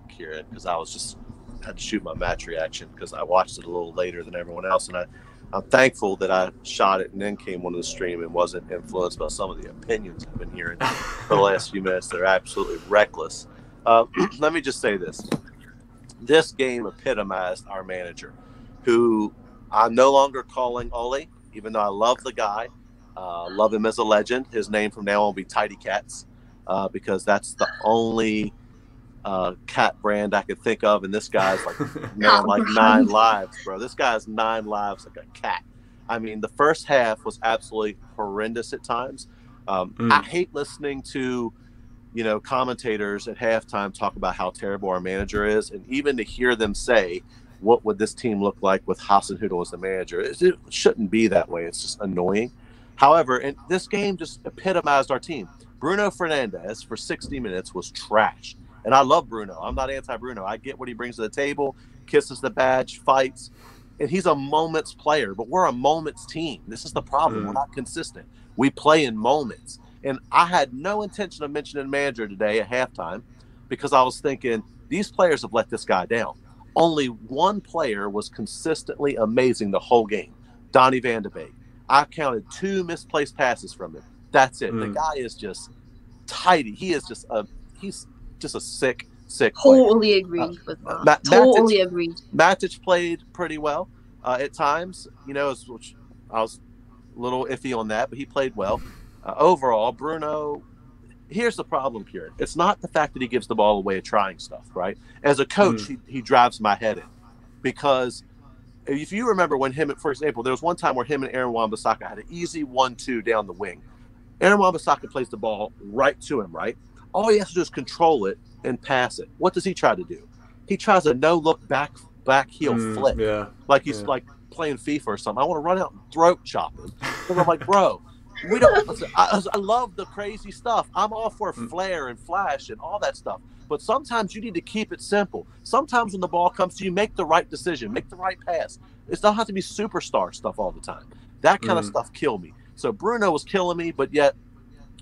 Kieran because I was just had to shoot my match reaction because I watched it a little later than everyone else, and I'm thankful that I shot it and then came onto the stream and wasn't influenced by some of the opinions I've been hearing for the last few minutes. They're absolutely reckless. Let me just say this. This game epitomized our manager, who I'm no longer calling Ole, even though I love the guy, love him as a legend. His name from now on will be Tidy Cats, because that's the only cat brand I could think of. And this guy's like 9 lives, bro. This guy's 9 lives like a cat. I mean, the first half was absolutely horrendous at times. I hate listening to commentators at halftime talk about how terrible our manager is, and even to hear them say, what would this team look like with Hasenhüttl as the manager? It shouldn't be that way. It's just annoying. However, and this game just epitomized our team. Bruno Fernandes for 60 minutes was trash. And I love Bruno. I'm not anti-Bruno. I get what he brings to the table, kisses the badge, fights. And he's a moments player, but we're a moments team. This is the problem. We're not consistent. We play in moments. And I had no intention of mentioning manager today at halftime because I was thinking these players have let this guy down. Only one player was consistently amazing the whole game. Donny van de Beek. I counted 2 misplaced passes from him. That's it. The guy is just tidy. He is just he's just a sick player. Totally agree with that. Totally agreed. Matic played pretty well at times. You know, which I was a little iffy on that, but he played well. Overall, Bruno, here's the problem here. It's not the fact that he gives the ball away at trying stuff, right? As a coach, he drives my head in. Because if you remember when for example, there was one time where him and Aaron Wan-Bissaka had an easy 1-2 down the wing. Aaron Wan-Bissaka plays the ball right to him, right? All he has to do is control it and pass it. What does he try to do? He tries a no-look back heel flip. Yeah. Like he's like playing FIFA or something. I want to run out and throat chop him. Because I'm like, bro, we don't. Listen, I love the crazy stuff. I'm all for flair and flash and all that stuff. But sometimes you need to keep it simple. Sometimes when the ball comes to you, make the right decision, make the right pass. It doesn't have to be superstar stuff all the time. That kind of stuff killed me. So Bruno was killing me, but yet,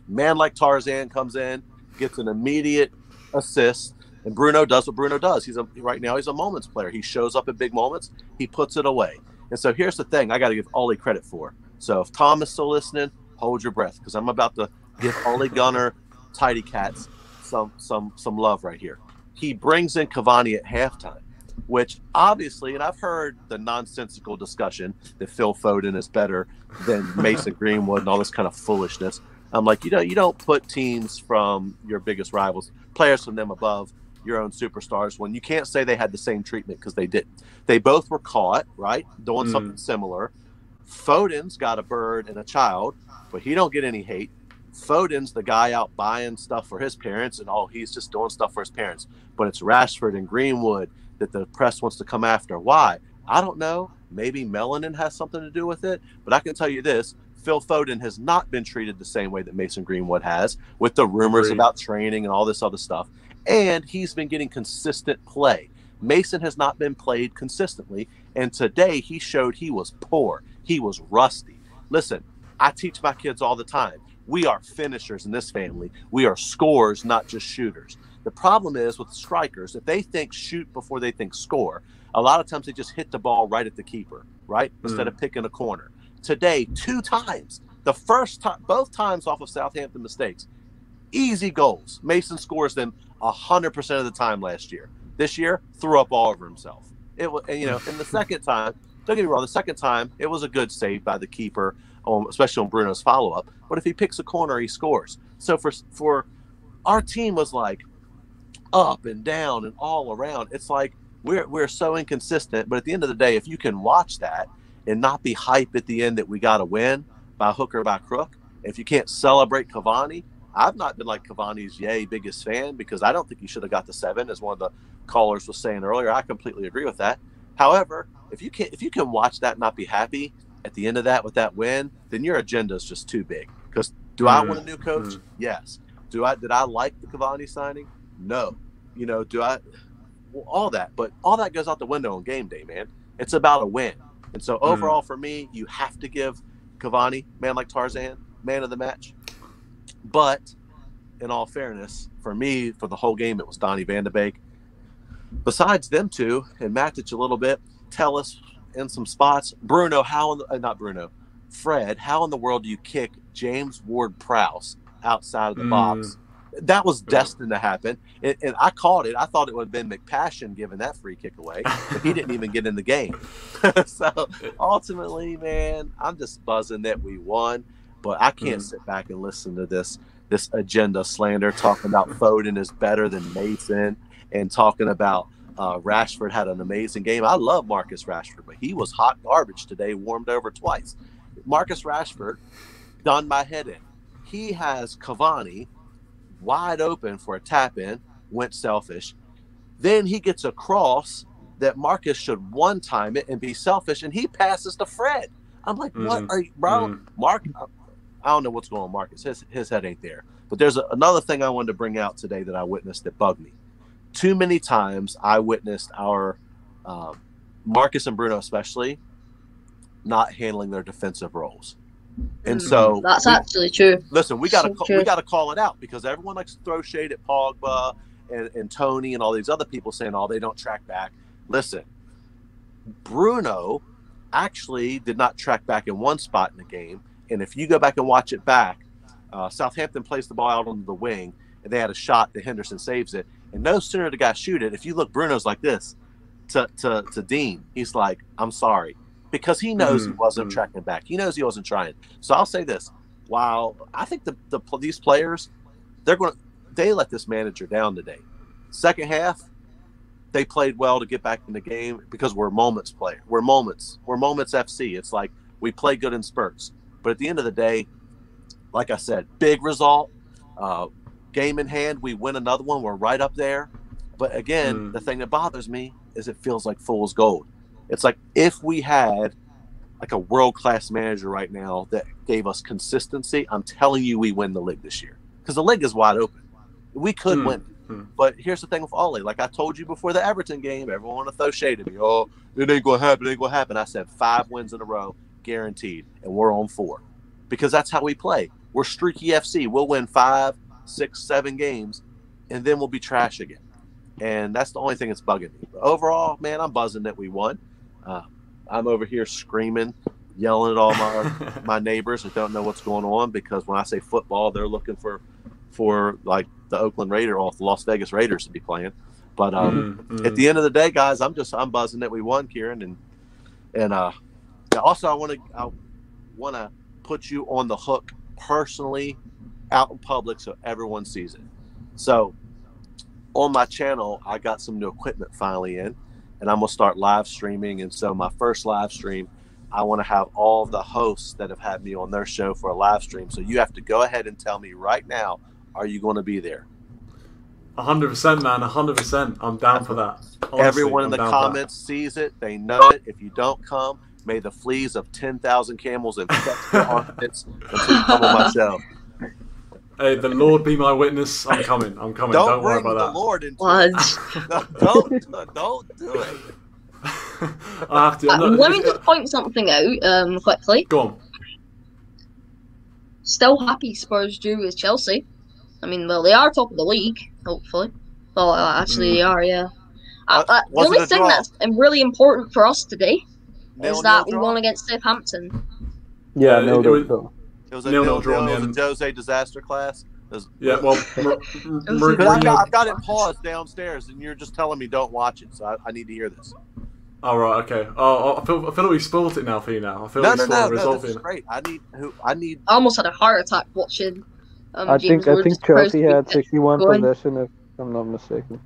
man like Tarzan comes in, gets an immediate assist, and Bruno does what Bruno does. Right now he's a moments player. He shows up at big moments, he puts it away. And so here's the thing I got to give Ollie credit for. So if Tom is still listening, hold your breath, because I'm about to give Ollie Gunnar, Tidy Cats, some love right here. He brings in Cavani at halftime, which obviously, and I've heard the nonsensical discussion that Phil Foden is better than Mason Greenwood and all this kind of foolishness. I'm like, you don't put teams from your biggest rivals, players from them above your own superstars, when you can't say they had the same treatment, because they didn't. They both were caught, right, doing something similar. Foden's got a bird and a child, but he don't get any hate. Foden's the guy out buying stuff for his parents, and he's just doing stuff for his parents. But it's Rashford and Greenwood that the press wants to come after. Why? I don't know. Maybe melanin has something to do with it. But I can tell you this, Phil Foden has not been treated the same way that Mason Greenwood has, with the rumors about training and all this other stuff. And he's been getting consistent play. Mason has not been played consistently, and today he showed he was poor. He was rusty. Listen, I teach my kids all the time. We are finishers in this family. We are scorers, not just shooters. The problem is with strikers, if they think shoot before they think score, a lot of times they just hit the ball right at the keeper, right? Instead of picking a corner. Today, 2 times, the first time, both times off of Southampton mistakes, easy goals. Mason scores them 100% of the time last year. This year, threw up all over himself. It was, and the second time, don't get me wrong, the second time, it was a good save by the keeper, especially on Bruno's follow-up. But if he picks a corner, he scores. So for our team was like up and down and all around. It's like we're so inconsistent. But at the end of the day, if you can watch that and not be hype at the end that we got to win by hook or by crook, if you can't celebrate Cavani, I've not been like Cavani's biggest fan, because I don't think he should have got the 7, as one of the callers was saying earlier. I completely agree with that. However, if you can watch that and not be happy at the end of that with that win, then your agenda is just too big. Because do I want a new coach? Yes. Did I like the Cavani signing? No. All that. But all that goes out the window on game day, man. It's about a win. And so overall for me, you have to give Cavani, man like Tarzan, man of the match. But in all fairness, for me, for the whole game, it was Donny van de Beek. Besides them two, and Matic a little bit, Telles in some spots. Fred, how in the world do you kick James Ward-Prowse outside of the box? That was destined to happen. And I called it. I thought it would have been McPassion giving that free kick away, but he didn't even get in the game. So ultimately, man, I'm just buzzing that we won. But I can't sit back and listen to this agenda slander, talking about Foden is better than Mason, and talking about Rashford had an amazing game. I love Marcus Rashford, but he was hot garbage today, warmed over twice. Marcus Rashford done my head in. He has Cavani wide open for a tap-in, went selfish. Then he gets a cross that Marcus should one-time it and be selfish, and he passes to Fred. I'm like, what are you, bro? Mark, I don't know what's going on, Marcus. His head ain't there. But there's another thing I wanted to bring out today that I witnessed that bugged me. Too many times I witnessed our Marcus and Bruno especially not handling their defensive roles. And so that's actually true. Listen, we gotta call it out, because everyone likes to throw shade at Pogba and Tony and all these other people saying, they don't track back. Listen, Bruno actually did not track back in one spot in the game. And if you go back and watch it back, Southampton plays the ball out on the wing, and they had a shot that Henderson saves it. And no sooner the guy shoot it, if you look, Bruno's like this to Dean. He's like, I'm sorry. Because he knows he wasn't tracking back. He knows he wasn't trying. So I'll say this. While I think these players, they let this manager down today. Second half, they played well to get back in the game because we're moments player. We're moments FC. It's like we play good in spurts. But at the end of the day, like I said, big result. Game in hand, we win another one. We're right up there. But again, the thing that bothers me is it feels like fool's gold. It's like if we had like a world-class manager right now that gave us consistency, I'm telling you we win the league this year. Because the league is wide open. We could win it. But here's the thing with Ollie. Like I told you before the Everton game, everyone want to throw shade at me. Oh, it ain't going to happen. It ain't going to happen. I said 5 wins in a row, guaranteed. And we're on 4. Because that's how we play. We're streaky FC. We'll win 5, 6, 7 games, and then we'll be trash again. And that's the only thing that's bugging me. But overall, man, I'm buzzing that we won. I'm over here screaming, yelling at all my neighbors that don't know what's going on, because when I say football, they're looking for like the Oakland Raiders or the Las Vegas Raiders to be playing. But at the end of the day, guys, I'm buzzing that we won, Kieran, and also I want to put you on the hook personally out in public so everyone sees it. So on my channel, I got some new equipment finally in, and I'm going to start live streaming. And so my first live stream, I want to have all the hosts that have had me on their show for a live stream. So you have to go ahead and tell me right now, are you going to be there? 100%, man. 100%. I'm down for that. Honestly, everyone in the comments sees it. They know it. If you don't come, may the fleas of 10,000 camels infect your armpits until you come on my show. Hey, the Lord be my witness. I'm coming. Don't worry about that. The Lord into it. Don't do it. I have to. Let me just point something out quickly. Go on. Still happy Spurs drew with Chelsea. I mean, well, they are top of the league, hopefully. Well, actually, they are, yeah. The only thing that's really important for us today is that we won against Southampton. Yeah, it was a nil draw. It was a Jose disaster class. Yeah, well, I've got it paused downstairs, and you're just telling me don't watch it, so I need to hear this. All right, okay. Oh, I feel like we spoiled it now for you. Now I feel like we spoiled the result for you. Great. I need. I almost had a heart attack watching. I think Chelsea had 61 possession, if I'm not mistaken.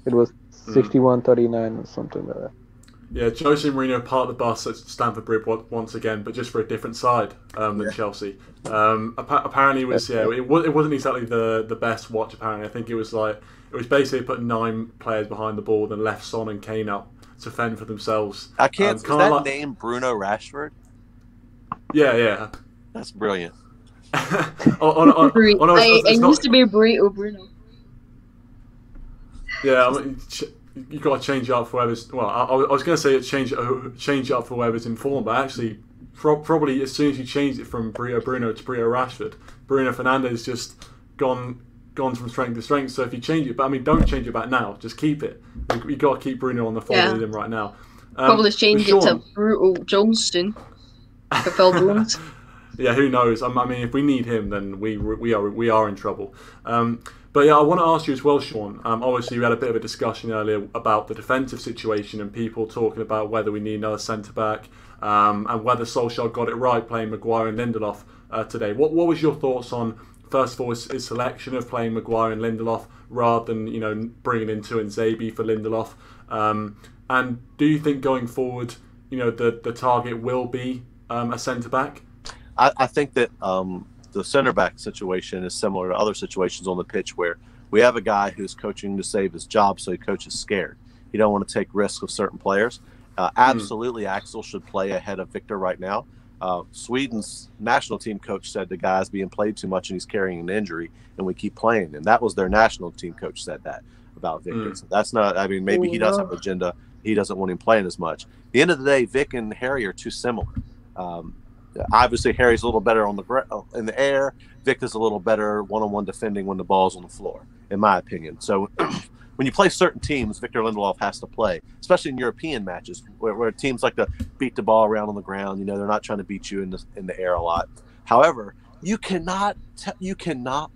It was 61-39 or something like that. Yeah, Jose Mourinho part of the bus at Stamford Bridge once again, but just for a different side than Chelsea. Apparently, it wasn't exactly the best watch. Apparently, I think it was basically put 9 players behind the ball, then left Son and Kane up to fend for themselves. I can't. Is that name Bruno Rashford? Yeah. That's brilliant. It used to be Burrito Bruno. Yeah, I mean, you got to change it up for whoever's. Well, I was going to say change it up for whoever's in form, but actually, probably as soon as you change it from Burrito Bruno to Burrito Rashford, Bruno Fernandes just gone from strength to strength. So if you change it, but I mean, don't change it back now. Just keep it. You got to keep Bruno on the form with him right now. Probably change it to Brutal Johnston. Phil Jones. Yeah, who knows? I mean, if we need him, then we are in trouble. But yeah, I want to ask you as well, Sean. Obviously, we had a bit of a discussion earlier about the defensive situation and people talking about whether we need another centre back and whether Solskjaer got it right playing Maguire and Lindelof today. What was your thoughts on, first of all, his selection of playing Maguire and Lindelof rather than bringing in Tuanzebe for Lindelof? And do you think going forward, the target will be a centre back? I think that the center back situation is similar to other situations on the pitch where we have a guy who's coaching to save his job, so he coaches scared. He don't want to take risks with certain players. Absolutely, Axel should play ahead of Victor right now. Sweden's national team coach said the guy's being played too much and he's carrying an injury, and we keep playing. And that was their national team coach said that about Victor. So that's not. I mean, maybe he does have an agenda. He doesn't want him playing as much. At the end of the day, Vic and Harry are too similar. Obviously, Harry's a little better in the air. Vic is a little better one-on-one defending when the ball's on the floor, in my opinion. So when when you play certain teams, Victor Lindelof has to play, especially in European matches where teams like to beat the ball around on the ground. You know, they're not trying to beat you in the air a lot. However, you cannot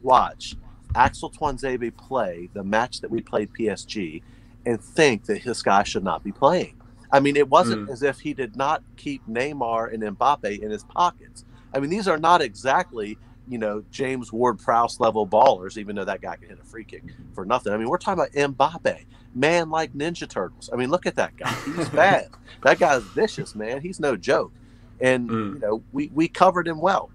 watch Axel Tuanzebe play the match that we played PSG and think that this guy should not be playing. I mean, it wasn't as if he did not keep Neymar and Mbappe in his pockets. I mean, these are not exactly, you know, James Ward-Prowse level ballers, even though that guy can hit a free kick for nothing. I mean, we're talking about Mbappe, man like Ninja Turtles. I mean, look at that guy. He's bad. That guy's vicious, man. He's no joke. And, you know, we covered him well.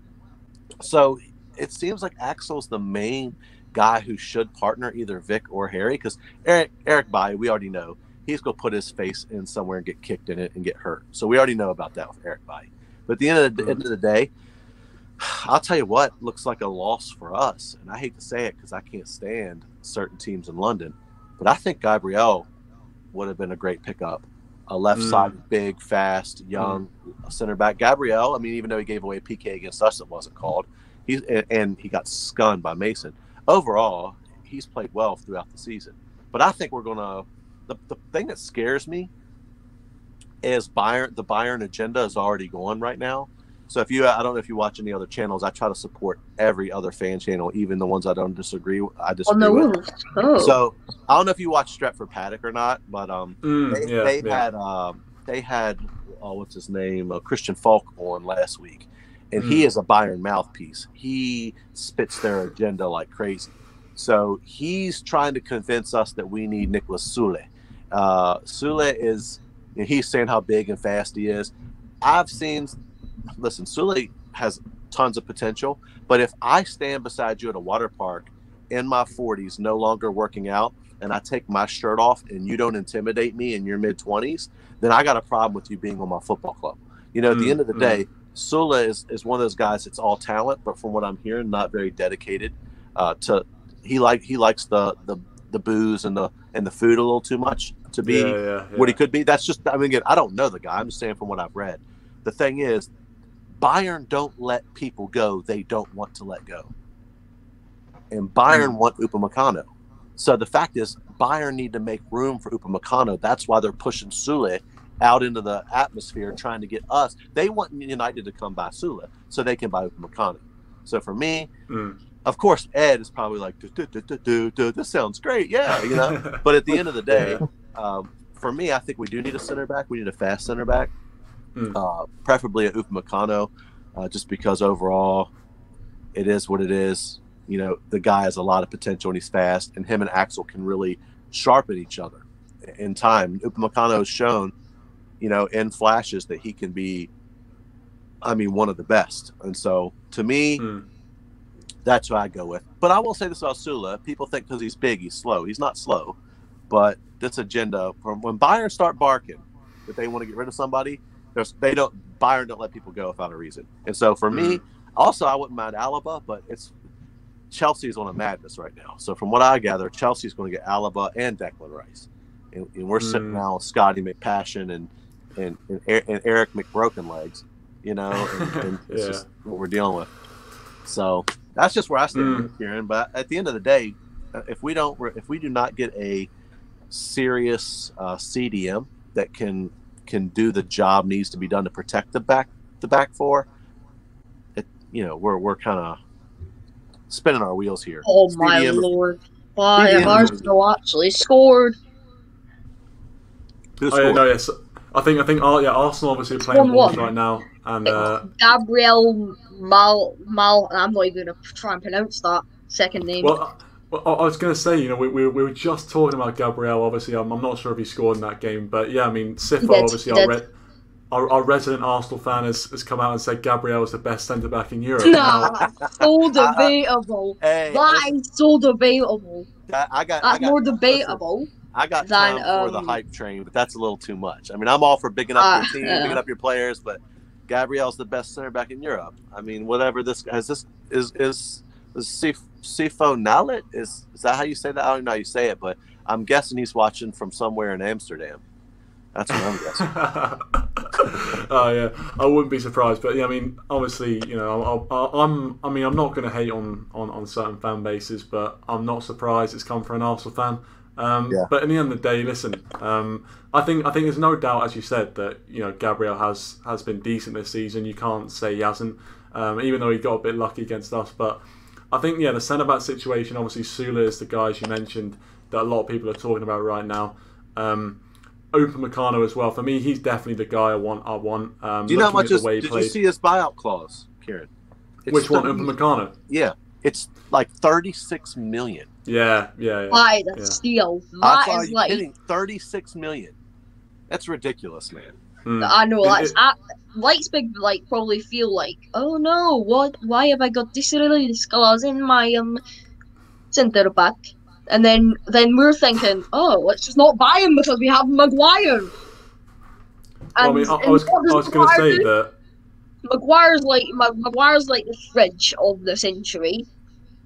So it seems like Axel's the main guy who should partner either Vic or Harry, because Eric Bailly, we already know, he's going to put his face in somewhere and get kicked in it and get hurt. So we already know about that with Eric Bailly. But at the end of the day, I'll tell you what looks like a loss for us. And I hate to say it because I can't stand certain teams in London. But I think Gabriel would have been a great pickup. A left-sided, big, fast, young center back. Gabriel, I mean, even though he gave away a PK against us that wasn't called, he got skunned by Mason. Overall, he's played well throughout the season. But I think we're going to – the thing that scares me is the Bayern agenda is already going right now. So I don't know if you watch any other channels, I try to support every other fan channel, even the ones I disagree with. So I don't know if you watch Stretford Paddock or not, but they had what's his name, Christian Falk on last week, and he is a Bayern mouthpiece. He spits their agenda like crazy. So he's trying to convince us that we need Nicolas Sule. Sule is, he's saying how big and fast he is. Listen, Sule has tons of potential, but if I stand beside you at a water park in my 40s, no longer working out, and I take my shirt off and you don't intimidate me in your mid-20s, then I got a problem with you being on my football club. You know, at the end of the day, Sule is one of those guys that's all talent, but from what I'm hearing, not very dedicated. He likes the booze and the food a little too much to be what he could be. That's just, I mean, again, I don't know the guy. I'm just saying from what I've read. The thing is, Bayern don't let people go they don't want to let go. And Bayern want Upamecano. So the fact is, Bayern need to make room for Upamecano. That's why they're pushing Sule out into the atmosphere, trying to get us. They want United to come buy Sule so they can buy Upamecano. So for me, of course, Ed is probably like, this sounds great, yeah, you know. But at the end of the day, for me, I think we do need a center back. We need a fast center back. Preferably a Upamecano, just because overall it is what it is. You know, the guy has a lot of potential and he's fast, and him and Axel can really sharpen each other in time. Upamecano has shown, you know, in flashes that he can be, I mean, one of the best. And so to me, that's who I go with. But I will say this about Sule. People think because he's big, he's slow. He's not slow. But this agenda, from when Bayern start barking that they want to get rid of somebody, Bayern don't let people go without a reason. And so for me, also I wouldn't mind Alaba, but Chelsea's on a madness right now. So from what I gather, Chelsea's going to get Alaba and Declan Rice, and we're sitting now with Scotty McPassion and Eric McBrokenlegs, you know, and it's just what we're dealing with. So that's just where I stand, Kieran. But at the end of the day, if we do not get a serious CDM that can do the job needs to be done to protect the back four, we're kind of spinning our wheels here. Oh my lord! Why have Arsenal actually scored? I think Arsenal obviously are playing balls right now, and Gabriel Mal. I'm not even gonna try and pronounce that second name. Well, I was going to say, you know, we were just talking about Gabriel. Obviously, I'm not sure if he scored in that game, but yeah, I mean, Sifo, obviously, our resident Arsenal fan has come out and said Gabriel is the best centre back in Europe. Nah, so debatable. That is so debatable. That's more debatable. I got time for the hype train, but that's a little too much. I mean, I'm all for bigging up your team, bigging up your players, but Gabriel's the best centre back in Europe. I mean, whatever this is Sifo Nalit? Is that how you say that? I don't know how you say it, but I'm guessing he's watching from somewhere in Amsterdam. That's what I'm guessing. Oh yeah, I wouldn't be surprised. But yeah, I mean, obviously, you know, I'm not going to hate on certain fan bases, but I'm not surprised it's come from an Arsenal fan. But in the end of the day, listen, I think there's no doubt, as you said, that Gabriel has been decent this season. You can't say he hasn't, even though he got a bit lucky against us. But I think the centre back situation, obviously Sula is the guy, as you mentioned, that a lot of people are talking about right now. Upamecano as well. For me, he's definitely the guy I want. Do you know how much? Did you see his buyout clause, Kieran? Which one, Upamecano? Yeah, it's like 36 million. Yeah. Why the steal? That is like kidding. 36 million. That's ridiculous, man. I know. Leipzig probably feel like, oh no, what? Why have I got this release clause in my centre back? And then we're thinking, oh, let's just not buy him because we have Maguire. I was going to say that Maguire's like the fridge of the century.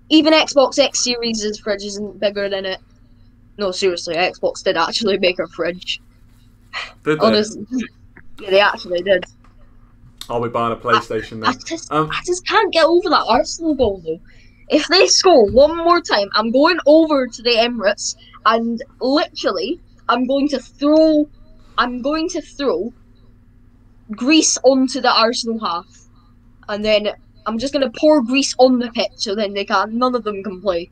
Even Xbox X Series' fridge isn't bigger than it. No, seriously, Xbox did actually make a fridge. Did they? Honestly, yeah, they actually did. I'll be buying a PlayStation then. I just can't get over that Arsenal goal though. If they score one more time, I'm going over to the Emirates and literally I'm going to throw grease onto the Arsenal half, and then I'm just going to pour grease on the pitch so then none of them can play.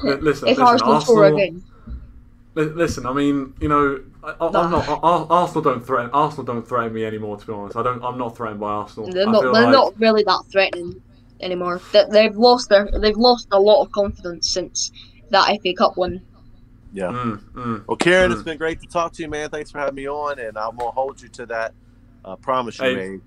Listen, Arsenal score again. Listen, I mean, Arsenal don't threaten me anymore. To be honest, I'm not threatened by Arsenal. They're not really that threatening anymore. They've lost a lot of confidence since that FA Cup win. Yeah. Well, Kieran, it's been great to talk to you, man. Thanks for having me on, and I'm gonna hold you to that promise you made.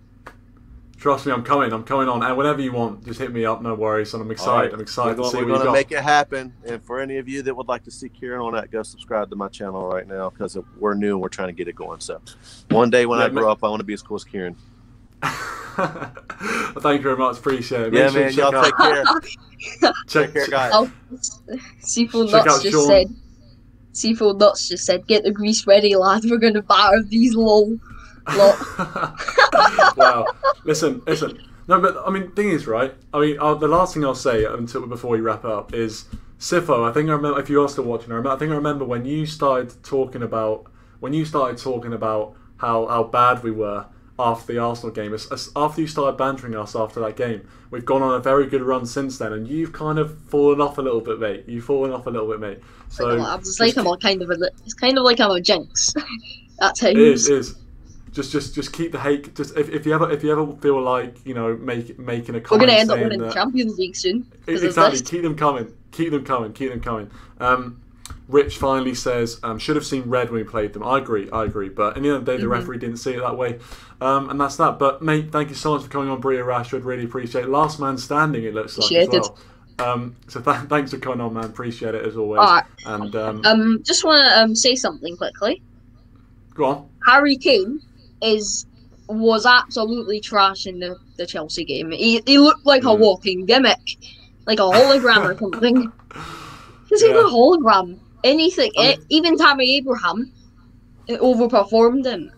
Trust me, I'm coming on, and whenever you want, just hit me up. No worries, and I'm excited. Right. I'm excited to see we're what you got. We're gonna make it happen. And for any of you that would like to see Kieran on that, go subscribe to my channel right now because we're new and we're trying to get it going. So one day when I grow up, I want to be as cool as Kieran. Thank you very much. Appreciate it. Yeah, man. Y'all take care. Take care, guys. Seafood Nuts just said, "Get the grease ready, lad. We're gonna batter these lot." Wow. Listen. No, but I mean, thing is, right? I mean, the last thing I'll say before we wrap up is Sifo. I think I remember, if you are still watching, I remember when you started talking about how bad we were after the Arsenal game. After you started bantering us after that game, we've gone on a very good run since then, and you've kind of fallen off a little bit, mate. So it's kind of like I'm a jinx. That's how it is. Just keep the hate. Just if you ever feel like making a comment, we're gonna end up winning the Champions League soon. Exactly. Keep them coming. Rich finally says, should have seen red when we played them. I agree. But in the end of the day, the referee didn't see it that way. And that's that. But, mate, thank you so much for coming on, Bruno Rashford. Really appreciate it. Last man standing, it looks like, as well. So thanks for coming on, man. Appreciate it, as always. All right. And just want to say something quickly. Go on. Harry Kane was absolutely trash in the Chelsea game. He looked like a walking gimmick. Like a hologram or something. He's like a hologram. Anything, even Tammy Abraham overperformed him.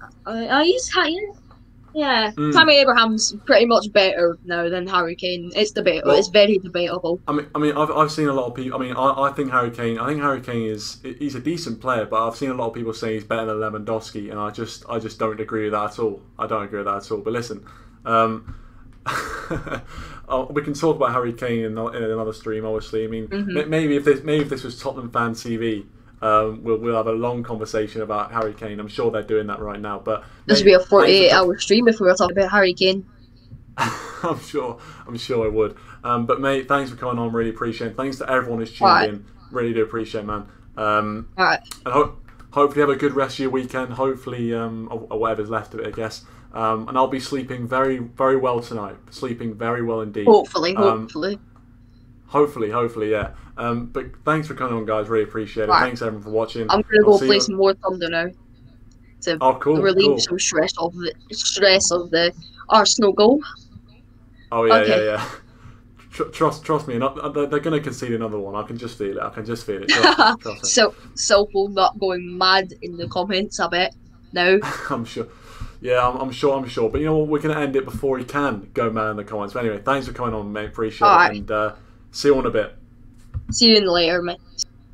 Tammy Abraham's pretty much better now than Harry Kane. It's debatable. It's very debatable. I mean, I've seen a lot of people. I mean, I think Harry Kane he's a decent player, but I've seen a lot of people say he's better than Lewandowski, and I just don't agree with that at all. But listen, we can talk about Harry Kane in another stream, obviously. I mean, maybe if this was Tottenham Fan TV, we'll have a long conversation about Harry Kane. I'm sure they're doing that right now. But this would be a 48-hour stream if we were talking about Harry Kane. I'm sure it would. But mate, thanks for coming on. Really appreciate it. Thanks to everyone who's tuned in. Really do appreciate it, man. All right. And hopefully have a good rest of your weekend. Hopefully, or whatever's left of it, I guess. And I'll be sleeping very, very well tonight. Sleeping very well indeed. Hopefully, yeah. But thanks for coming on, guys. Really appreciate it. Right. Thanks everyone for watching. I'm gonna go play some more Thunder now to relieve some stress of the Arsenal goal. Oh yeah, yeah. Trust me, they're going to concede another one. I can just feel it. Trust me. So Selfie not going mad in the comments, I bet. No. I'm sure. Yeah, I'm sure. But you know what? We're going to end it before he can go mad in the comments. But anyway, thanks for coming on, mate. Appreciate it. And see you in a bit. See you later, mate.